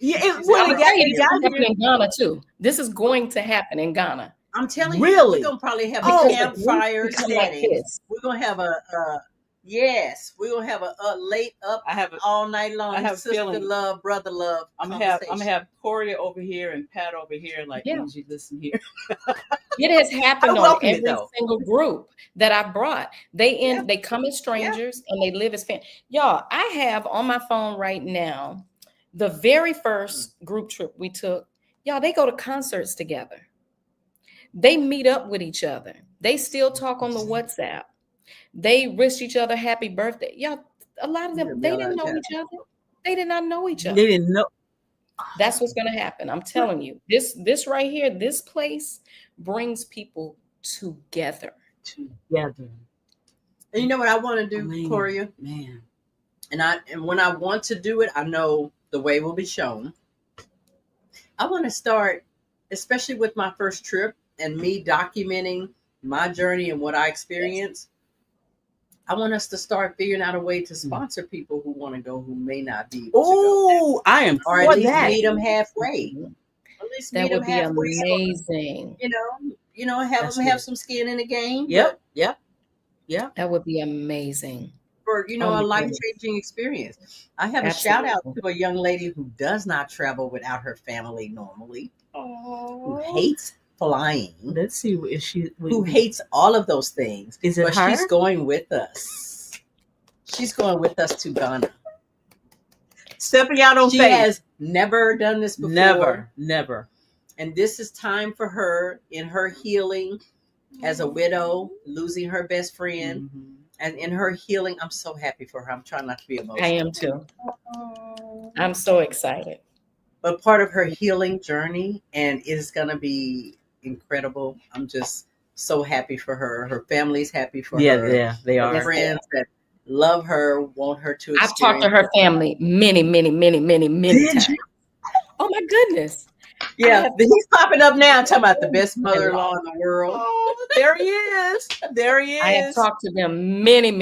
Yeah, I'm well, gonna yeah, tell you, This is happening in Ghana too. This is going to happen in Ghana. I'm telling you, Really? we're gonna probably have Because a the campfire groups become like setting. this. We're gonna have a late up I have all night long. I have a sister feeling- love, brother love. I'm gonna have Coriya over here and Pat over here, like Yeah. Angee, listen here. It has happened I on welcome it, every though. single group that I brought. They come as strangers and they live as family. Y'all, I have on my phone right now the very first group trip we took. Y'all, they go to concerts together. They meet up with each other. They still talk on the WhatsApp. They wish each other happy birthday. Y'all, a lot of them, they didn't know each other. They did not know each They other. didn't know. That's what's going to happen. I'm telling you, this right here, this place brings people together. Together. And you know what I want to do, Man. Coriya? Man. And when I want to do it, I know the way will be shown. I want to start especially with my first trip and me documenting my journey and what I experienced, I want us to start figuring out a way to sponsor people who want to go who may not be able to go. Oh, I am Or at for least that. meet them halfway. At least That meet would them be halfway. amazing. Have That's them have good. some skin in the game. Yep. That would be amazing. For Oh a my life-changing experience. I have a shout out to a young lady who does not travel without her family normally, who hates flying, Let's see if she who hates all of those things. Is it but her? she's going with us. She's going with us to Ghana. Stepping out on She faith. has never done this before. Never. And this is time for her in her healing as a widow, losing her best friend. Mhm. And in her healing, I'm so happy for her. I'm trying not to be emotional. I am too. I'm so excited. But part of her healing journey, and it's going to be incredible. I'm just so happy for her. Her family's happy for her. Yeah, they Her are. friends that love her, want her to experience. I've talked to her family many times. Oh my goodness. Yeah, he's popping up now talking about the best mother-in-law in the world. Oh, there he is. There he is. I have talked to them many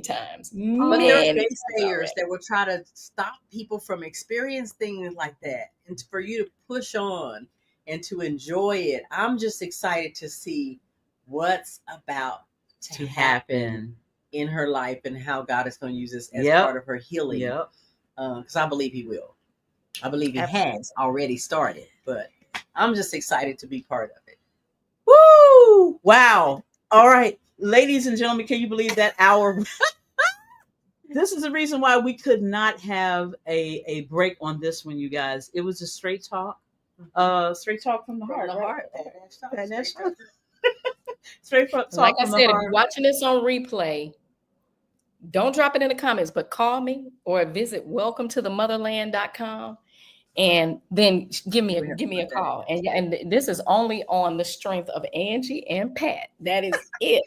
times. But there are Many naysayers that will try to stop people from experiencing things like that, and for you to push on and to enjoy it. I'm just excited to see what's about to happen in her life and how God is going to use this as part of her healing. Yep. Because I believe He will. I believe He has already started, but I'm just excited to be part of it. Woo! Wow. All right. Ladies and gentlemen, can you believe that hour? This is the reason why we could not have a break on this one, you guys. It was a straight talk. Straight talk from the heart. Straight talk. Like I from said, the if heart. you're watching this on replay, don't drop it in the comments, but call me or visit welcometomotherland.com and then give me a call. And this is only on the strength of Angee and Pat. That is it.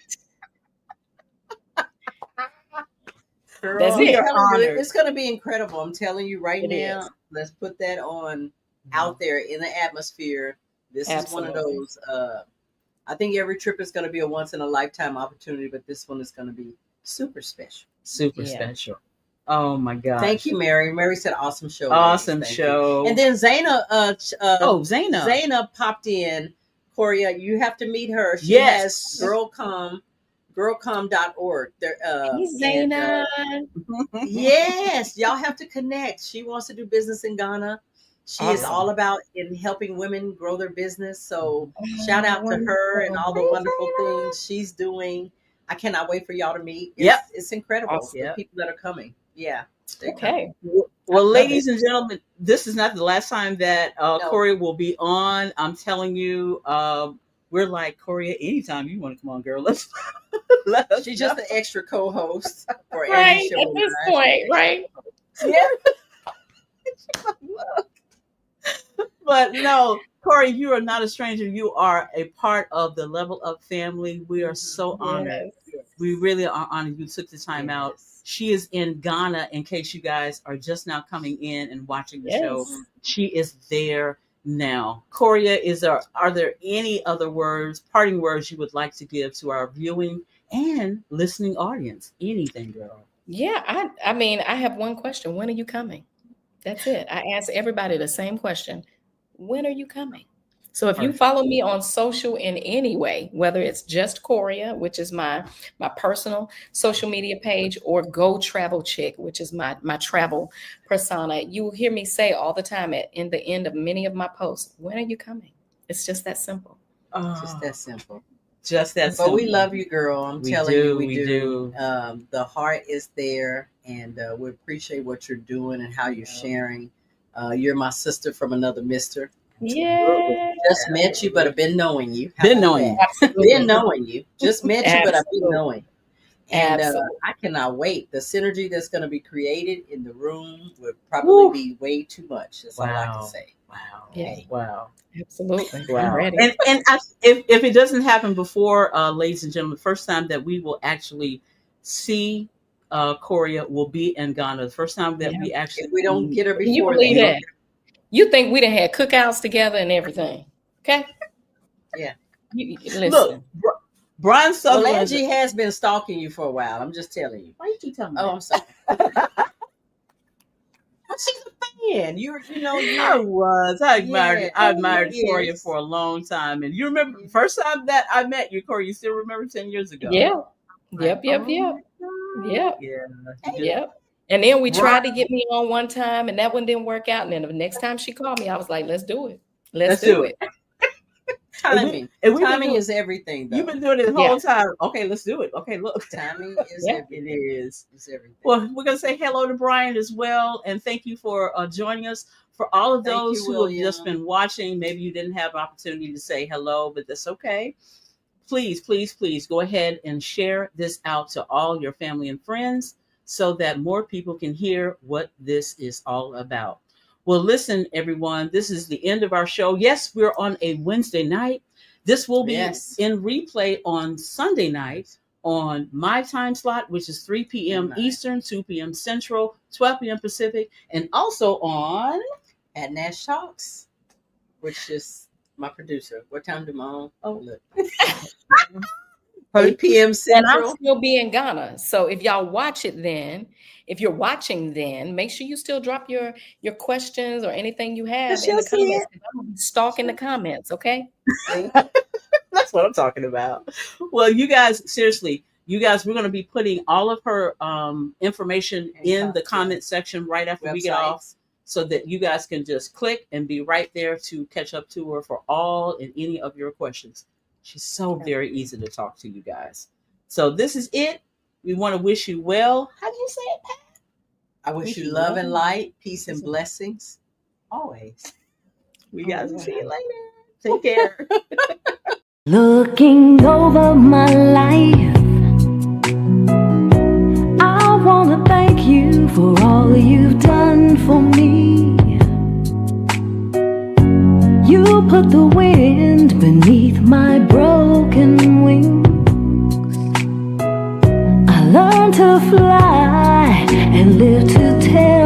Girl, That's it. It's going to be incredible. I'm telling you right now. Let's put that on out there in the atmosphere. This is one of those. I think every trip is going to be a once in a lifetime opportunity, but this one is going to be super special. Super special. Oh my God! Thank you, Mary. Mary said, "Awesome show." Awesome show. You. And then Zaina. Zaina. Zaina popped in. Coriya, you have to meet her. She has girlcom.org. Zaina. Yes, y'all have to connect. She wants to do business in Ghana. She is all about in helping women grow their business. So shout out to her and all the wonderful things she's doing. I cannot wait for y'all to meet. It's incredible. Awesome. The people that are coming. Yeah. Okay. Well, ladies and gentlemen, this is not the last time that Coriya will be on. I'm telling you, we're like, Coriya, anytime you want to come on, girl, let's She's just an extra co-host for right at this point, right? Yeah. But no, Coriya, you are not a stranger. You are a part of the Level Up family. We are so honored. Yes. We really are honored you took the time out. She is in Ghana, in case you guys are just now coming in and watching the show. She is there now. Coriya, are there any other parting words you would like to give to our viewing and listening audience? Anything, girl. Yeah, I mean, I have one question. When are you coming? That's it. I ask everybody the same question. When are you coming? So if you follow me on social in any way, whether it's just Coriya, which is my personal social media page, or Go Travel Chick, which is my travel persona, you will hear me say all the time in the end of many of my posts, when are you coming? It's just that simple. Just that simple. Just that simple. But we love you, girl. I'm telling you, we do. The heart is there, and we appreciate what you're doing and how you're sharing. You're my sister from another mister. Yeah. Just met you, but I've been knowing you. Just met you, but I've been knowing. And I cannot wait. The synergy that's going to be created in the room would probably be way too much. That's all I can say. Wow. Yeah. Wow. Absolutely. Wow. I'm ready. And if it doesn't happen before, ladies and gentlemen, the first time that we will actually see Coriya will be in Ghana. The first time that we actually... If we don't get her before, Can you believe that? You think we done had cookouts together and everything? Okay. Yeah. Listen. Look, Brian Well, Sutherland. Angee has been stalking you for a while. I'm just telling you. Why you keep telling me? Oh, that? I'm sorry. She's a fan. I admired Yeah, Coriya yes. for a long time. And you remember the first time that I met you, Coriya, you still remember 10 years ago? Yeah. Right. Yep. Oh my God. Yep. Yeah. Yep. And then we Right. tried to get me on one time, and that one didn't work out. And then the next time she called me, I was like, let's do it. Let's do it. Timing. And we've been Timing doing- is everything, though. You've been doing it the Yeah. whole time. Okay, let's do it. Okay, look. Timing is Yeah. everything. It is. It's everything. Well, we're going to say hello to Brian as well. And thank you for joining us. For all of Thank those you, who William. have just been watching, maybe you didn't have an opportunity to say hello, but that's okay. Please, please, please go ahead and share this out to all your family and friends so that more people can hear what this is all about. Well, listen, everyone, this is the end of our show. Yes, we're on a Wednesday night. This will be Yes. in replay on Sunday night on my time slot, which is 3 p.m. Nice. Eastern, 2 p.m. Central, 12 p.m. Pacific, and also on At Nash Talks, which is my producer. What time do my own? Oh. Look. 8 p.m. And Central. I'll still be in Ghana. So if y'all watch it then, if you're watching then, make sure you still drop your questions or anything you have in the She'll see comments. I'm gonna be stalking the comments, okay? That's what I'm talking about. Well, you guys, seriously, we're going to be putting all of her information in the comment section right after we get off, Websites. so that you guys can just click and be right there to catch up to her for all and any of your questions. She's so very easy to talk to, you guys. So this is it. We want to wish you well. How do you say it, Pat? I wish you love and light, peace and blessings. Always. We guys will see you later. Take care. Looking over my life, I wanna thank you for all you've done for me. You put the wind beneath my broken wings. I learned to fly and live to tell